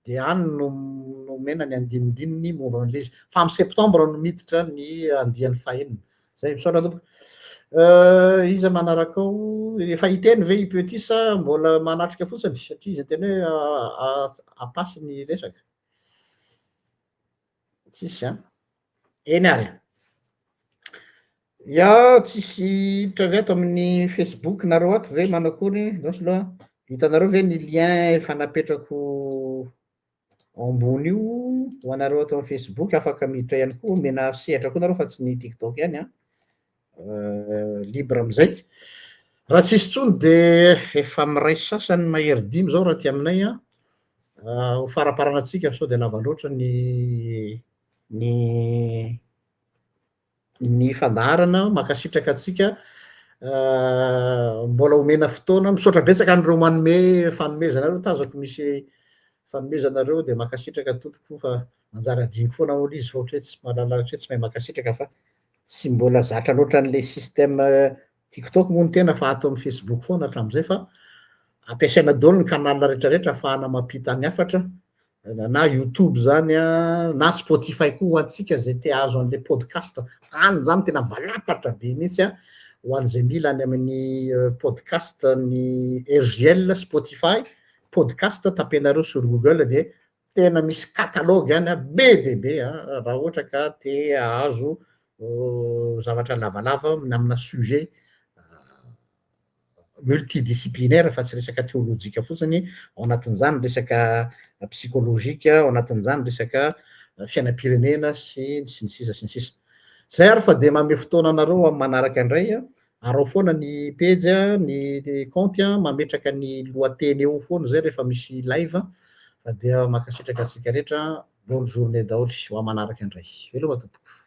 de any no mena ny andinindininy momba an'le izy fa amin'ny septembre no miditra ny andian'ny fahenina zay misaotra tompo iza manaraka ao efa hiteny ve i petit sa mbola manatrika fotsiny satria izy teny hoe apasy ny resaka tsisy a eny ary ya tsisy hiditra ve ato amin'ny Facebook nareo ato ve manakory loso loha hitanareo ve ny lien efa napetrako ambony io ho anareo ato amin'ny Facebook afaka miditra ihany koa mena sehatra koa nareo fa tsy ny TikTok ihany a libre amizay raha tsisy tsony de efa miray sasany mahery dimy zao raha ty aminay a ho faraparanatsika sao de lava loatra ny fandaharana makasitraka atsika mbola omena fotoana misaotra betsaka an'ireo manome fanomezanareo tazako misy fanomezanareo de makasitraka tompoko fa manjary adiniko foana olo izy fa ohatra hoe tsy mahalala hoe tsy mahay makasitraka fa tsy mbola zatra loatra an'le système TikTok moa ny tena fa ato amin'ny Facebook foana hatramin'izay fa ampiasaina daholo ny canal rehetrarehetra ahafahana mampita ny hafatra na YouTube zany a na Spotify koa ho antsika zay te azo an'le podcast any zany tena valapatra be mihitsy a ho an'izay mila any amin'ny podcast ny RGL Spotify podcast tapenareo sur Google de tena misy catalogue any a be de be a raha ohatra ka te ahazo zavatra lavalava amina sujet multidisciplinaire fa tsy resaka théologique fotsiny ao anatin'izany resaka psychologique ao anatin'izany resaka fiainam-pirenena sy ny sisa sy ny sisa zay ary fa de mame fotoana anareo amin'ny manaraka indray arao foana ny page ny compte mametraka ny lohateny eo foana zay rehefa misy live fa dia makasitraka atsika rehetra bonne journée daholy ho manaraka indray veloha tompoko